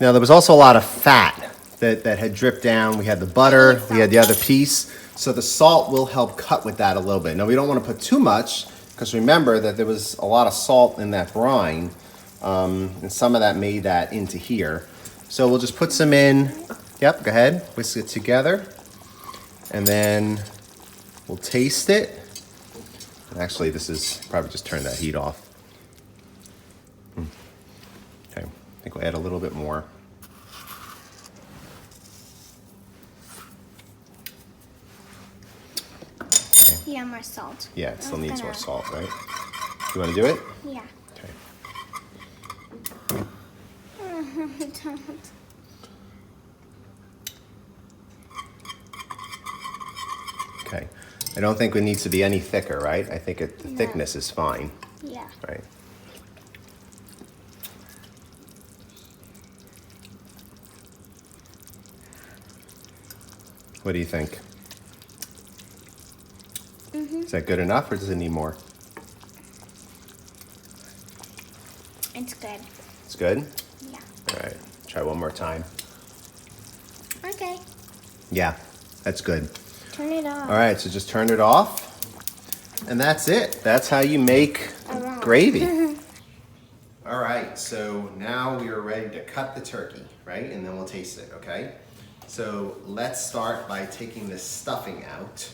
[SPEAKER 3] Now there was also a lot of fat that had dripped down. We had the butter, we had the other piece. So the salt will help cut with that a little bit. Now we don't want to put too much, because remember that there was a lot of salt in that brine, and some of that made that into here. So we'll just put some in. Yep, go ahead, whisk it together, and then we'll taste it. Actually, this is probably just turn that heat off. Okay, I think we'll add a little bit more.
[SPEAKER 2] Yeah, more salt.
[SPEAKER 3] Yeah, it still needs more salt, right? You want to do it?
[SPEAKER 2] Yeah.
[SPEAKER 3] Okay. Okay. I don't think it needs to be any thicker, right? I think the thickness is fine.
[SPEAKER 2] Yeah.
[SPEAKER 3] Right. What do you think? Is that good enough, or does it need more?
[SPEAKER 2] It's good.
[SPEAKER 3] It's good?
[SPEAKER 2] Yeah.
[SPEAKER 3] All right, try one more time.
[SPEAKER 2] Okay.
[SPEAKER 3] Yeah, that's good.
[SPEAKER 2] Turn it off.
[SPEAKER 3] All right, so just turn it off, and that's it. That's how you make gravy. All right, so now we are ready to cut the turkey, right? And then we'll taste it, okay? So let's start by taking the stuffing out.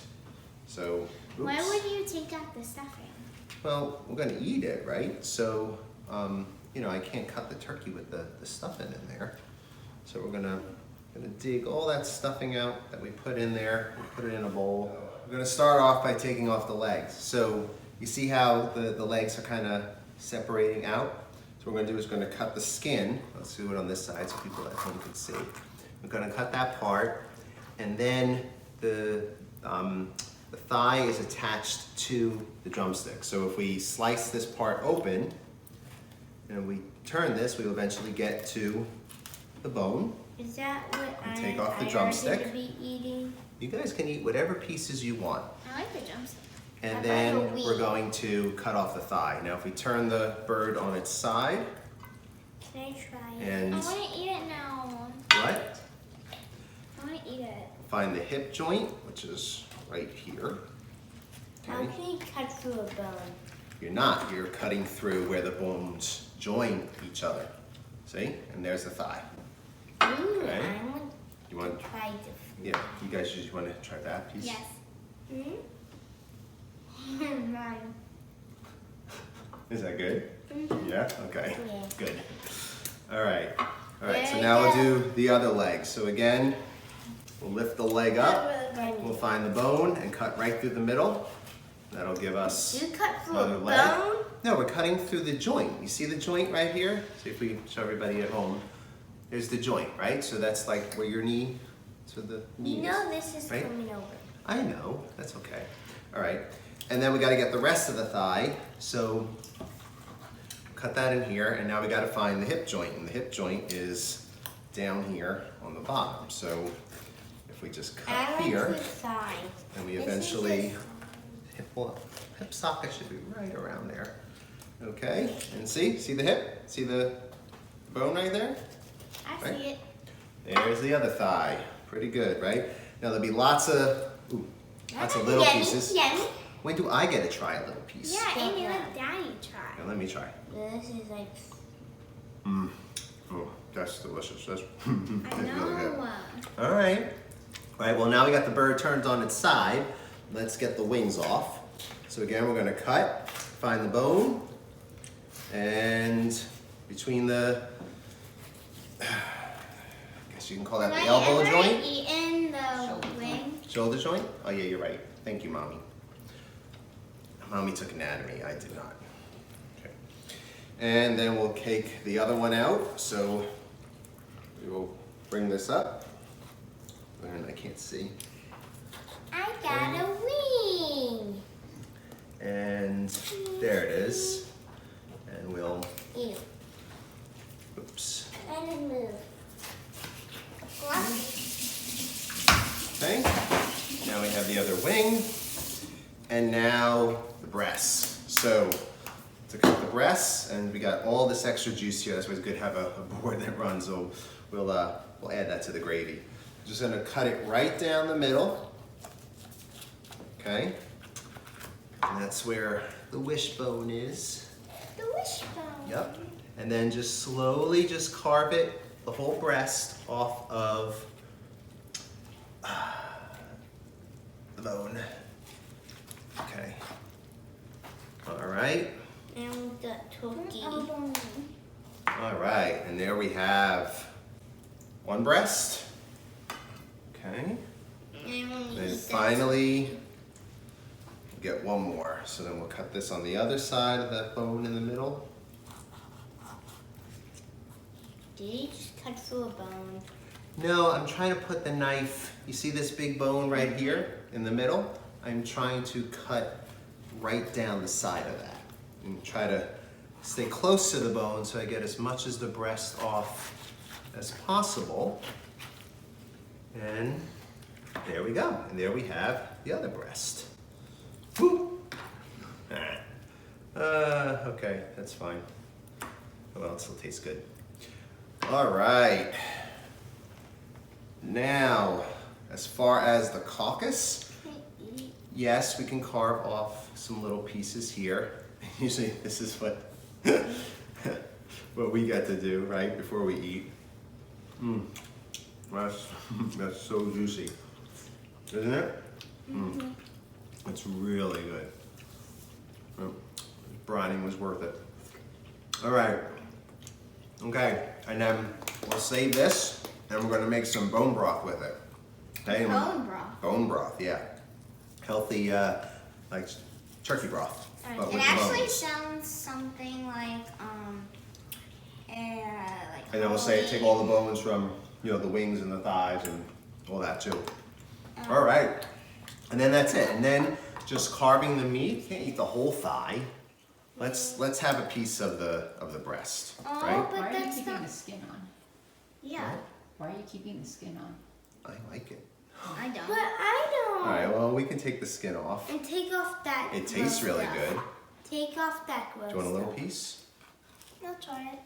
[SPEAKER 3] So, oops.
[SPEAKER 2] Why would you take out the stuffing?
[SPEAKER 3] Well, we're gonna eat it, right? So, you know, I can't cut the turkey with the stuffing in there. So we're gonna dig all that stuffing out that we put in there, put it in a bowl. We're gonna start off by taking off the legs. So you see how the legs are kind of separating out? So what we're gonna do is we're gonna cut the skin. Let's do it on this side so people at home can see. We're gonna cut that part, and then the the thigh is attached to the drumstick. So if we slice this part open and we turn this, we will eventually get to the bone.
[SPEAKER 1] Is that what
[SPEAKER 3] And take off the drumstick.
[SPEAKER 1] to be eating?
[SPEAKER 3] You guys can eat whatever pieces you want.
[SPEAKER 2] I like the drumstick.
[SPEAKER 3] And
[SPEAKER 1] I
[SPEAKER 3] then
[SPEAKER 1] like the
[SPEAKER 3] we're
[SPEAKER 1] wing.
[SPEAKER 3] going to cut off the thigh. Now if we turn the bird on its side
[SPEAKER 1] Can I try it?
[SPEAKER 3] and
[SPEAKER 2] I want to eat it now.
[SPEAKER 3] what?
[SPEAKER 2] I want to eat it.
[SPEAKER 3] Find the hip joint, which is right here.
[SPEAKER 1] How
[SPEAKER 3] Okay.
[SPEAKER 1] can you cut through a bone?
[SPEAKER 3] You're not, you're cutting through where the bones join each other. See? And there's the thigh.
[SPEAKER 1] Ooh,
[SPEAKER 3] Okay.
[SPEAKER 1] I want
[SPEAKER 3] You want,
[SPEAKER 1] to try the
[SPEAKER 3] yeah, you guys just want to try that piece?
[SPEAKER 2] Yes.
[SPEAKER 1] Mine.
[SPEAKER 3] Is that good? Yeah? Okay,
[SPEAKER 1] Yeah.
[SPEAKER 3] good. All right, so
[SPEAKER 1] There
[SPEAKER 3] now we'll
[SPEAKER 1] you
[SPEAKER 3] do the other leg. So again, we'll lift the leg up, we'll find the bone and cut right through the middle. That'll give us
[SPEAKER 1] You cut through
[SPEAKER 3] another
[SPEAKER 1] a
[SPEAKER 3] leg.
[SPEAKER 1] bone?
[SPEAKER 3] No, we're cutting through the joint. You see the joint right here? See if we can show everybody at home. There's the joint, right? So that's like where your knee, so the knee
[SPEAKER 1] You know this is
[SPEAKER 3] right?
[SPEAKER 1] coming over.
[SPEAKER 3] I know, that's okay. All right, and then we gotta get the rest of the thigh. So cut that in here, and now we gotta find the hip joint, and the hip joint is down here on the bottom. So if we just
[SPEAKER 1] I
[SPEAKER 3] cut
[SPEAKER 1] like
[SPEAKER 3] here,
[SPEAKER 1] the thigh.
[SPEAKER 3] and we
[SPEAKER 1] This is
[SPEAKER 3] eventually,
[SPEAKER 1] the-
[SPEAKER 3] hip socket should be right around there. Okay, and see the hip? See the bone right there?
[SPEAKER 2] I
[SPEAKER 3] Right.
[SPEAKER 2] see it.
[SPEAKER 3] There's the other thigh. Pretty good, right? Now there'll be lots of little
[SPEAKER 2] Yummy,
[SPEAKER 3] pieces.
[SPEAKER 2] Yummy.
[SPEAKER 3] When do I get to try a little piece?
[SPEAKER 2] Yeah,
[SPEAKER 1] Stop
[SPEAKER 2] Amy,
[SPEAKER 1] that.
[SPEAKER 2] let Daddy try.
[SPEAKER 3] Now let me try.
[SPEAKER 1] This is like
[SPEAKER 3] Oh, that's delicious. That's,
[SPEAKER 2] I
[SPEAKER 3] that's really good.
[SPEAKER 2] know.
[SPEAKER 3] All right. All right, well now we got the bird turned on its side. Let's get the wings off. So again, we're gonna cut, find the bone, and between the, I guess you can call that the elbow joint.
[SPEAKER 2] Eaten the wing.
[SPEAKER 3] Shoulder joint? Oh yeah, you're right. Thank you, Mommy. Mommy took anatomy, I did not. Okay. And then we'll take the other one out. So we will bring this up. And I can't see.
[SPEAKER 1] I got a wing.
[SPEAKER 3] And there it is. And we'll,
[SPEAKER 1] Ew.
[SPEAKER 3] oops.
[SPEAKER 1] Let it move.
[SPEAKER 3] Okay. Now we have the other wing. And now the breasts. So to cut the breasts, and we got all this extra juice here. That's why it's good to have a board that runs. So we'll add that to the gravy. Just gonna cut it right down the middle. Okay. And that's where the wishbone is.
[SPEAKER 2] The wishbone.
[SPEAKER 3] Yep. And then just slowly just carve it, the whole breast, off of the bone. Okay. All right.
[SPEAKER 1] And we got turkey.
[SPEAKER 3] All right. And there we have one breast. Okay.
[SPEAKER 1] And
[SPEAKER 3] And finally, get one more. So then we'll cut this on the other side of that bone in the middle.
[SPEAKER 1] did you just cut through a bone?
[SPEAKER 3] No, I'm trying to put the knife, you see this big bone right here in the middle? I'm trying to cut right down the side of that and try to stay close to the bone so I get as much as the breast off as possible. And there we go. And there we have the other breast. Woo! Okay, that's fine. Well, it still tastes good. All right. Now, as far as the caucus, yes, we can carve off some little pieces here. Usually this is what what we get to do, right, before we eat. That's so juicy. Isn't it? It's really good. Brining was worth it. All right. Okay, and then we'll save this, and we're gonna make some bone broth with it. Okay?
[SPEAKER 2] Bone broth.
[SPEAKER 3] Bone broth, yeah. Healthy, like turkey broth. But
[SPEAKER 2] It
[SPEAKER 3] with the
[SPEAKER 2] actually
[SPEAKER 3] bones.
[SPEAKER 2] sounds something like
[SPEAKER 3] And then we'll say take all the bones from, the wings and the thighs and all that too. All right. And then that's it. And then just carving the meat. You can't eat the whole thigh. Let's have a piece of the breast,
[SPEAKER 2] Oh,
[SPEAKER 3] right?
[SPEAKER 2] but
[SPEAKER 4] Why are you
[SPEAKER 2] that's
[SPEAKER 4] keeping
[SPEAKER 2] not.
[SPEAKER 4] the skin on?
[SPEAKER 2] Yeah,
[SPEAKER 4] Why are you keeping the skin on?
[SPEAKER 3] I like it.
[SPEAKER 2] I don't.
[SPEAKER 1] But I don't.
[SPEAKER 3] All right, well, we can take the skin off.
[SPEAKER 1] And take off that.
[SPEAKER 3] It tastes
[SPEAKER 1] gross
[SPEAKER 3] really
[SPEAKER 1] stuff.
[SPEAKER 3] good.
[SPEAKER 1] Take off that gross
[SPEAKER 3] Do you want a little
[SPEAKER 1] stuff.
[SPEAKER 3] piece?
[SPEAKER 1] I'll try it.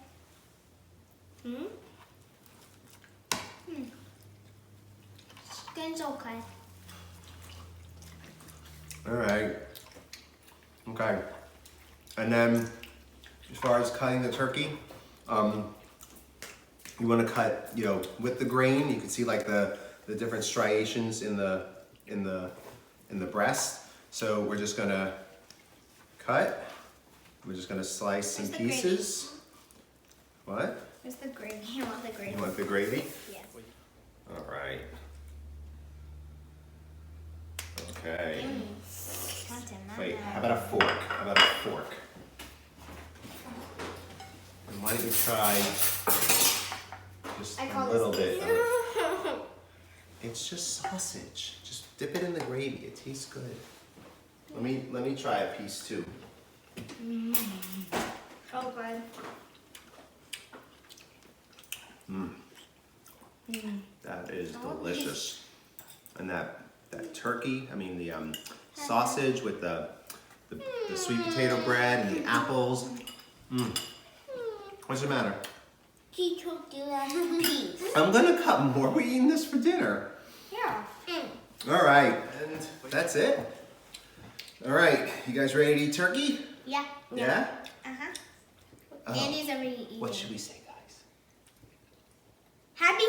[SPEAKER 2] Skin's okay.
[SPEAKER 3] All right. Okay. And then, as far as cutting the turkey, you want to cut, with the grain. You can see like the different striations in the breast. So we're just gonna cut. We're just gonna slice in
[SPEAKER 2] Where's the gravy?
[SPEAKER 3] pieces. What?
[SPEAKER 2] Where's the gravy? You want the gravy?
[SPEAKER 3] You want the gravy?
[SPEAKER 2] Yes.
[SPEAKER 3] All right. Okay. Wait, how about a fork? How about a fork? And why don't you try just
[SPEAKER 2] I
[SPEAKER 3] a
[SPEAKER 2] call
[SPEAKER 3] little
[SPEAKER 2] this
[SPEAKER 3] bit of, it's just sausage. Just dip it in the gravy. It tastes good. Let me try a piece too.
[SPEAKER 2] Oh, good.
[SPEAKER 3] That is delicious. And that turkey, the sausage with the sweet potato bread and the apples. What's the matter?
[SPEAKER 1] He took you as a piece.
[SPEAKER 3] I'm gonna cut more. We're eating this for dinner.
[SPEAKER 2] Yeah.
[SPEAKER 3] All right, and that's it. All right, you guys ready to eat turkey?
[SPEAKER 2] Yeah.
[SPEAKER 3] Yeah?
[SPEAKER 2] Uh-huh.
[SPEAKER 3] Oh,
[SPEAKER 2] Andy's already eating.
[SPEAKER 3] what should we say, guys?
[SPEAKER 2] Happy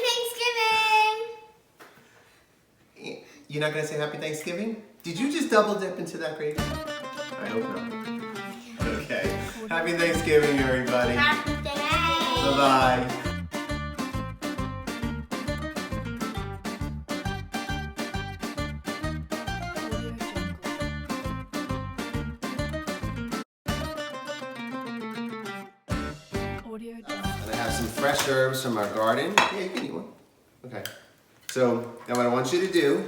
[SPEAKER 2] Thanksgiving!
[SPEAKER 3] You're not gonna say Happy Thanksgiving? Did you just double dip into that gravy? I hope not. Okay. Happy Thanksgiving, everybody.
[SPEAKER 2] Happy Thanksgiving!
[SPEAKER 3] Bye-bye.
[SPEAKER 4] Audio
[SPEAKER 3] And I have some fresh herbs from our garden. Yeah, you can eat one. Okay. So now what I want you to do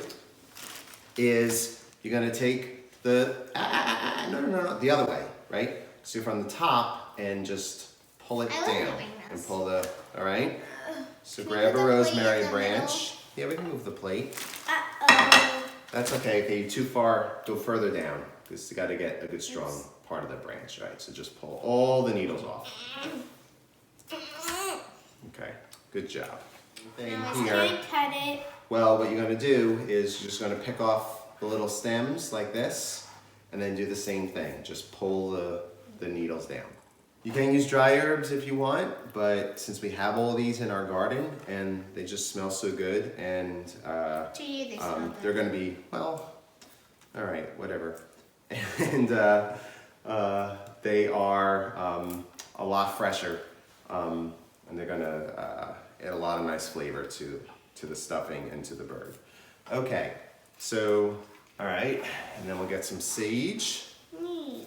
[SPEAKER 3] is you're gonna take the, no, the other way, right? So from the top and just pull it
[SPEAKER 2] I like
[SPEAKER 3] down.
[SPEAKER 2] doing
[SPEAKER 3] And
[SPEAKER 2] this.
[SPEAKER 3] pull the, all right? So
[SPEAKER 2] Can we
[SPEAKER 3] grab
[SPEAKER 2] put
[SPEAKER 3] a
[SPEAKER 2] the plate
[SPEAKER 3] rosemary
[SPEAKER 2] in the
[SPEAKER 3] branch. Yeah, we can move the plate.
[SPEAKER 1] Uh-oh.
[SPEAKER 3] That's okay. Okay, you're too far. Go further down because you got to get a good strong part of the branch. All right, so just pull all the needles off. Okay, good job. Thing
[SPEAKER 1] Can
[SPEAKER 3] here.
[SPEAKER 1] I cut it?
[SPEAKER 3] Well, what you're going to do is you're just going to pick off the little stems like this and then do the same thing. Just pull the needles down. You can use dry herbs if you want, but since we have all these in our garden and they just smell so good and
[SPEAKER 2] To you, they smell
[SPEAKER 3] they're
[SPEAKER 2] good.
[SPEAKER 3] going to be, well, all right, whatever. And they are a lot fresher and they're going to add a lot of nice flavor to the stuffing and to the bird. Okay, so, all right, and then we'll get some sage.
[SPEAKER 1] Neat.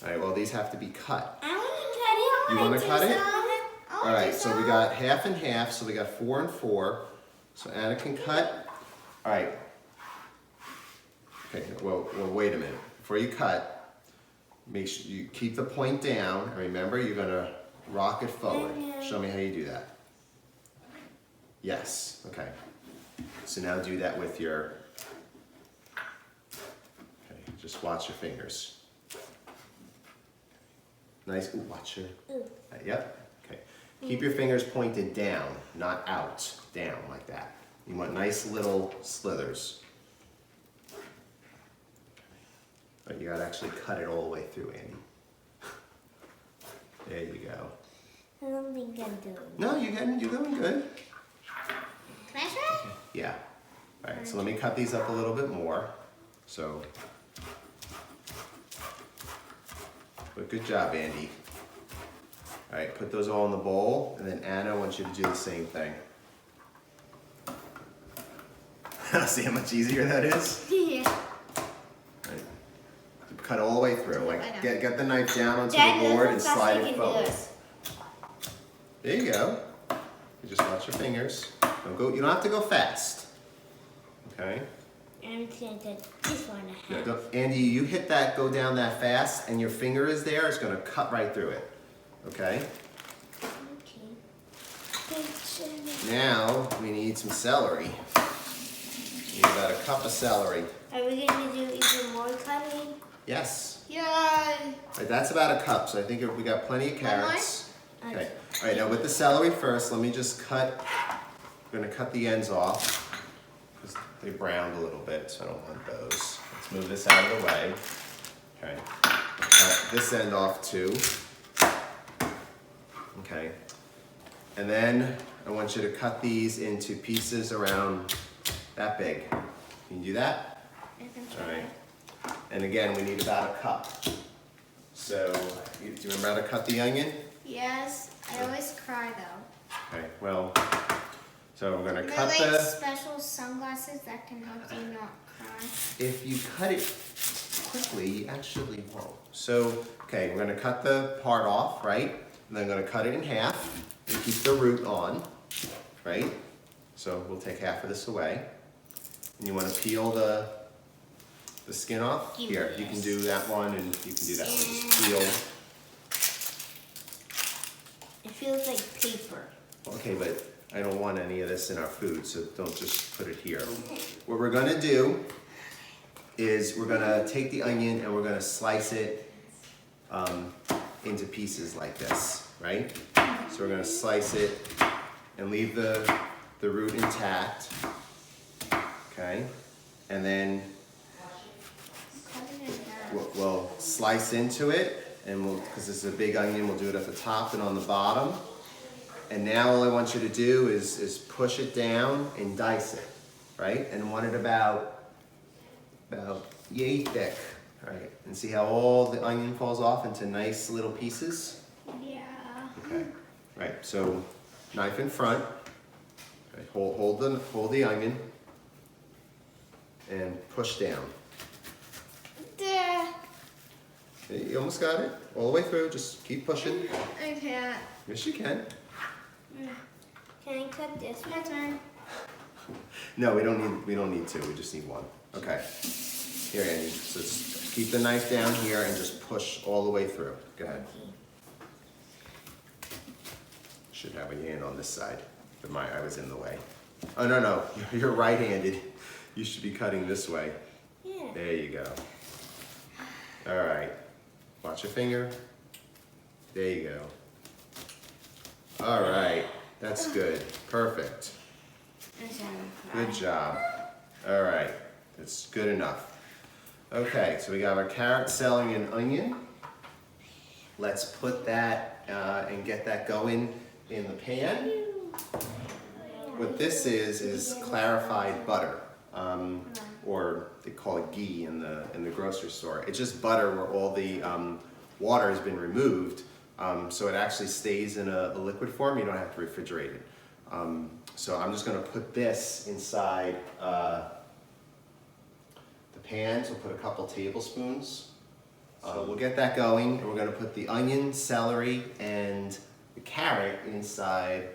[SPEAKER 3] All right, well, these have to be cut.
[SPEAKER 1] I want to cut it.
[SPEAKER 3] You want to cut it?
[SPEAKER 2] Oh,
[SPEAKER 3] All right, so we got half and half, so we got 4 and 4. So Anna can cut. All right. Okay, well, wait a minute. Before you cut, make sure you keep the point down. And remember, you're gonna rock it forward. Show me how you do that. Yes, okay. So now do that with your, okay, just watch your fingers. Nice, ooh, watch your, yep, okay. Keep your fingers pointed down, not out, down like that. You want nice little slithers. But you gotta actually cut it all the way through, Andy. There you go.
[SPEAKER 1] I don't think I'm doing it.
[SPEAKER 3] No, you're doing good.
[SPEAKER 2] Can I try?
[SPEAKER 3] Yeah. All right, so let me cut these up a little bit more. So, but good job, Andy. All right, put those all in the bowl, and then Anna wants you to do the same thing. See how much easier that is?
[SPEAKER 2] Yeah.
[SPEAKER 3] Right. Cut all the way through. Like,
[SPEAKER 2] I know.
[SPEAKER 3] get the knife down onto
[SPEAKER 1] Dad
[SPEAKER 3] the board and
[SPEAKER 1] knows how
[SPEAKER 3] slide
[SPEAKER 1] fast
[SPEAKER 3] it
[SPEAKER 1] he can do
[SPEAKER 3] forward.
[SPEAKER 1] it.
[SPEAKER 3] There you go. You just watch your fingers. You don't have to go fast. Okay?
[SPEAKER 2] I'm going to cut this one in
[SPEAKER 3] Yeah,
[SPEAKER 2] half.
[SPEAKER 3] Andy, you hit that, go down that fast, and your finger is there, it's gonna cut right through it, okay?
[SPEAKER 2] Okay.
[SPEAKER 3] Now, we need some celery. We need about a cup of celery.
[SPEAKER 1] Are we going to do even more cutting?
[SPEAKER 3] Yes.
[SPEAKER 2] Yay!
[SPEAKER 3] Right, that's about a cup, so I think we got plenty of carrots. Okay. All right, now with the celery first, let me just cut. I'm gonna cut the ends off because they browned a little bit, so I don't want those. Let's move this out of the way. Okay. Cut this end off too. Okay. And then I want you to cut these into pieces around that big. Can you do that? All right. And again, we need about a cup. So, do you remember how to cut the onion?
[SPEAKER 2] Yes, I always cry though.
[SPEAKER 3] Okay, well, so we're gonna
[SPEAKER 2] Are
[SPEAKER 3] cut
[SPEAKER 2] there like
[SPEAKER 3] the,
[SPEAKER 2] special sunglasses that can help you not cry?
[SPEAKER 3] if you cut it quickly, you actually won't. So, okay, we're gonna cut the part off, right? And then I'm gonna cut it in half and keep the root on, right? So we'll take half of this away. And you wanna peel the skin off? Here, you can do that one and you can do that one. Just peel.
[SPEAKER 1] It feels like paper.
[SPEAKER 3] Okay, but I don't want any of this in our food, so don't just put it here. What we're gonna do is we're gonna take the onion and we're gonna slice it into pieces like this, right? So we're gonna slice it and leave the root intact, okay? And then we'll slice into it, and because this is a big onion, we'll do it at the top and on the bottom. And now all I want you to do is push it down and dice it, right? And want it about yay thick, right? And see how all the onion falls off into nice little pieces?
[SPEAKER 2] Yeah.
[SPEAKER 3] Okay, right, so knife in front, right, hold the onion, and push down.
[SPEAKER 2] Duh.
[SPEAKER 3] You almost got it, all the way through, just keep pushing.
[SPEAKER 2] I can't.
[SPEAKER 3] Yes, you can.
[SPEAKER 1] Can I cut this one?
[SPEAKER 2] My turn.
[SPEAKER 3] No, we don't need two, we just need one. Okay, here Andy, so just keep the knife down here and just push all the way through. Go ahead. Should have a hand on this side, but I was in the way. Oh, no, you're right-handed. You should be cutting this way.
[SPEAKER 1] Yeah.
[SPEAKER 3] There you go. All right, watch your finger. There you go. All right, that's good, perfect. Good job. All right, that's good enough. Okay, so we got our carrot, celery, and onion. Let's put that and get that going in the pan. What this is clarified butter, or they call it ghee in the grocery store. It's just butter where all the water has been removed, so it actually stays in a liquid form. You don't have to refrigerate it. So I'm just going to put this inside the pan. So put a couple tablespoons. We'll get that going, and we're going to put the onion, celery, and the carrot inside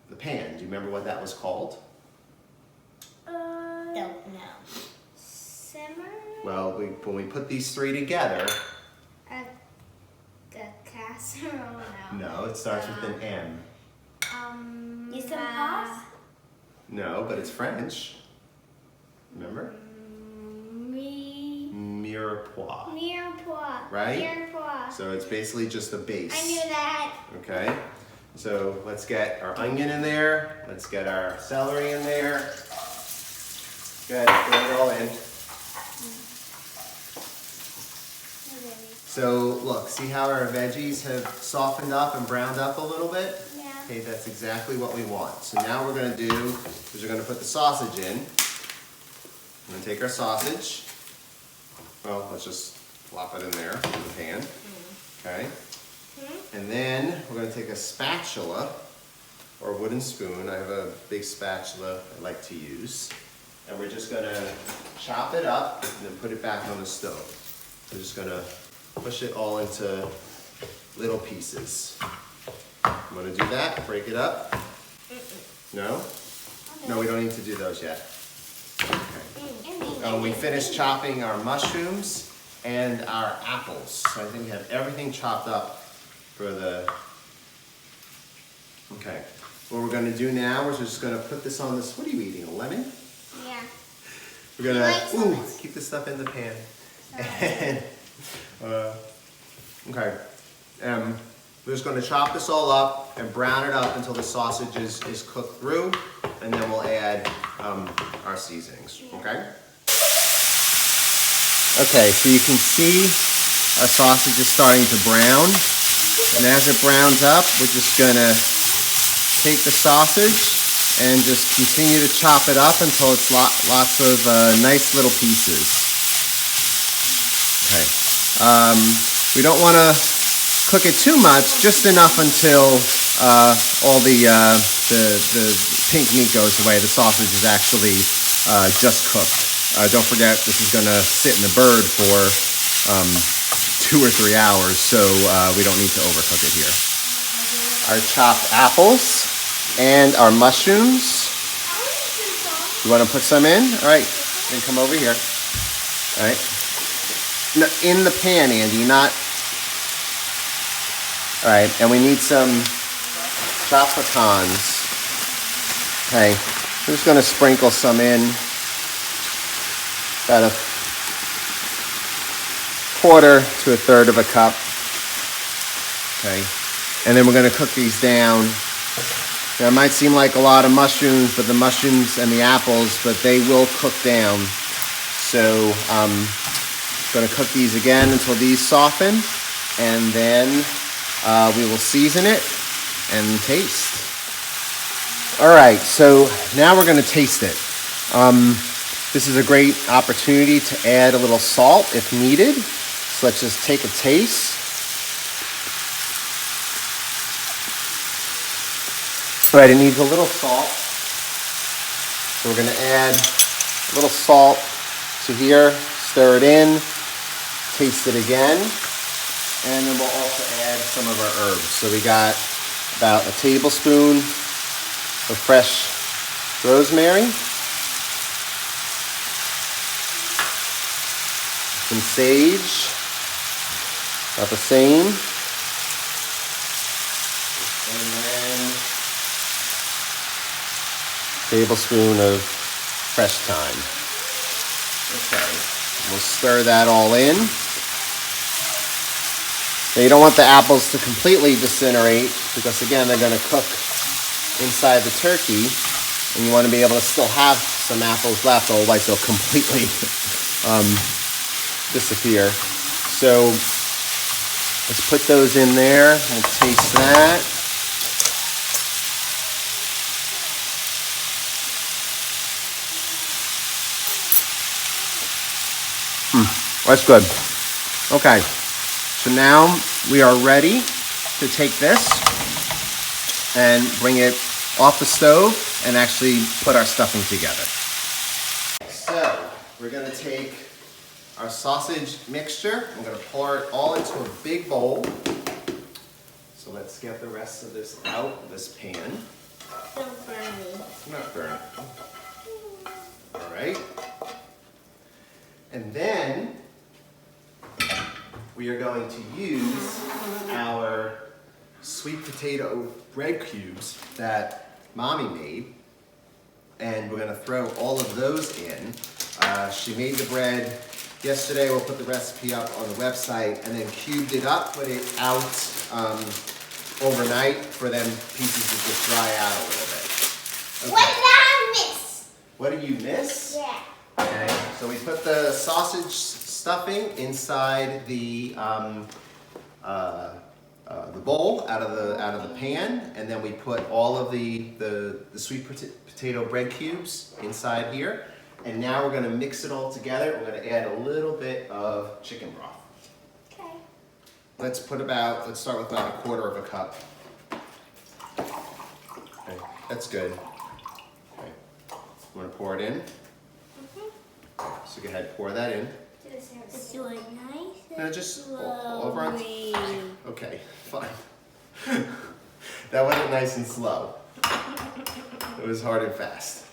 [SPEAKER 3] the pan. Do you remember what that was called?
[SPEAKER 1] Don't know.
[SPEAKER 2] Simmer.
[SPEAKER 3] Well, when we put these three together,
[SPEAKER 2] The casserole.
[SPEAKER 3] no, it starts with an M.
[SPEAKER 1] You some pause?
[SPEAKER 3] No, but it's French. Remember? Mirepoix.
[SPEAKER 2] Mirepoix.
[SPEAKER 3] Right?
[SPEAKER 2] Mirepoix.
[SPEAKER 3] So it's basically just the base.
[SPEAKER 2] I knew that.
[SPEAKER 3] Okay, so let's get our onion in there. Let's get our celery in there. Good, throw it all in. So look, see how our veggies have softened up and browned up a little bit?
[SPEAKER 2] Yeah.
[SPEAKER 3] Okay, that's exactly what we want. So now what we're gonna do is we're gonna put the sausage in. We're gonna take our sausage. Well, let's just plop it in there in the pan. Okay. And then we're gonna take a spatula or a wooden spoon. I have a big spatula I like to use. And we're just gonna chop it up and then put it back on the stove. We're just gonna push it all into little pieces. You wanna do that? Break it up? No? No, we don't need to do those yet. Okay. We finished chopping our mushrooms and our apples. So I think we have everything chopped up for the... Okay. What we're going to do now is we're just going to put this on this... What are you eating, a lemon?
[SPEAKER 2] Yeah.
[SPEAKER 3] We're going
[SPEAKER 2] Like
[SPEAKER 3] to
[SPEAKER 2] lemons.
[SPEAKER 3] keep this stuff in the pan. And, okay. We're just going to chop this all up and brown it up until the sausage is cooked through. And then we'll add our seasonings, okay? Okay, so you can see our sausage is starting to brown. And as it browns up, we're just gonna take the sausage and just continue to chop it up until it's lots of nice little pieces. Okay. We don't want to cook it too much, just enough until all the pink meat goes away. The sausage is actually just cooked. Don't forget, this is going to sit in the bird for 2 or 3 hours, so we don't need to overcook it here. Our chopped apples and our mushrooms. You want to put some in? All right, then come over here. All right. No, in the pan, Andy, not... All right, and we need some chopped pecans. Okay, I'm just going to sprinkle some in. About a 1/4 to a 1/3 of a cup. Okay, and then we're going to cook these down. Now, it might seem like a lot of mushrooms, but the mushrooms and the apples, but they will cook down. So I'm going to cook these again until these soften, and then we will season it and taste. All right, so now we're going to taste it. This is a great opportunity to add a little salt if needed. So let's just take a taste. All right, it needs a little salt. So we're going to add a little salt to here, stir it in, taste it again, and then we'll also add some of our herbs. So we got about a tablespoon of fresh rosemary, some sage, about the same, and then a tablespoon of fresh thyme. Okay, we'll stir that all in. Now you don't want the apples to completely disintegrate because again they're going to cook inside the turkey, and you want to be able to still have some apples left, otherwise they'll completely disappear. So let's put those in there and taste that. That's good. Okay, so now we are ready to take this and bring it off the stove and actually put our stuffing together. So we're going to take our sausage mixture. I'm going to pour it all into a big bowl. So let's get the rest of this out of this pan.
[SPEAKER 2] Don't burn me.
[SPEAKER 3] Not burn. All right. And then we are going to use our sweet potato bread cubes that Mommy made, and we're going to throw all of those in. She made the bread yesterday. We'll put the recipe up on the website, and then cubed it up, put it out overnight for them pieces to just dry out a little bit. Okay.
[SPEAKER 2] What did I miss?
[SPEAKER 3] What did you miss?
[SPEAKER 2] Yeah.
[SPEAKER 3] Okay, so we put the sausage stuffing inside the bowl out of the pan, and then we put all of the sweet potato bread cubes inside here. And now we're going to mix it all together. We're going to add a little bit of chicken broth.
[SPEAKER 2] Okay.
[SPEAKER 3] Let's start with about 1/4 of a cup. Okay, that's good. Okay, you want to pour it in? So go ahead, pour that in.
[SPEAKER 2] Let's do it nice.
[SPEAKER 3] No, just over on. Okay, fine. That wasn't nice and slow. It was hard and fast.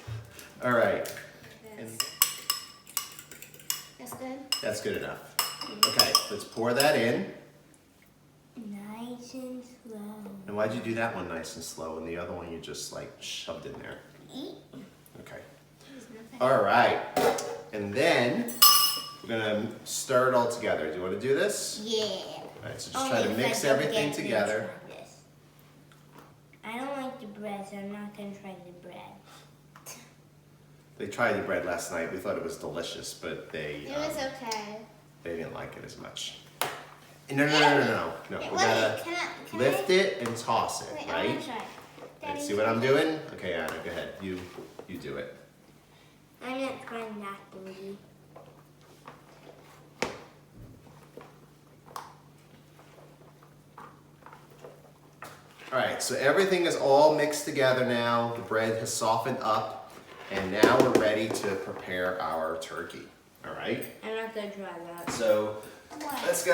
[SPEAKER 3] All right. And
[SPEAKER 2] good.
[SPEAKER 3] That's good enough. Okay, let's pour that in.
[SPEAKER 1] Nice and slow.
[SPEAKER 3] And why'd you do that one nice and slow and the other one you just like shoved in there? Okay. All right. And then we're gonna stir it all together. Do you want to do this?
[SPEAKER 2] Yeah.
[SPEAKER 3] All right, so just try to mix everything together.
[SPEAKER 1] I don't like the bread, so I'm not gonna try the bread.
[SPEAKER 3] They tried the bread last night. We thought it was delicious, but
[SPEAKER 2] It was okay.
[SPEAKER 3] they didn't like it as much. No. We gotta lift it and toss it,
[SPEAKER 2] Wait, I
[SPEAKER 3] right?
[SPEAKER 2] want to try.
[SPEAKER 3] Right,
[SPEAKER 2] Daddy,
[SPEAKER 3] see what I'm doing? Okay, Anna, go ahead. You do it.
[SPEAKER 1] I'm not trying that booty.
[SPEAKER 3] All right, so everything is all mixed together now. The bread has softened up, and now we're ready to prepare our turkey. All right?
[SPEAKER 1] I'm not gonna try that.
[SPEAKER 3] So let's go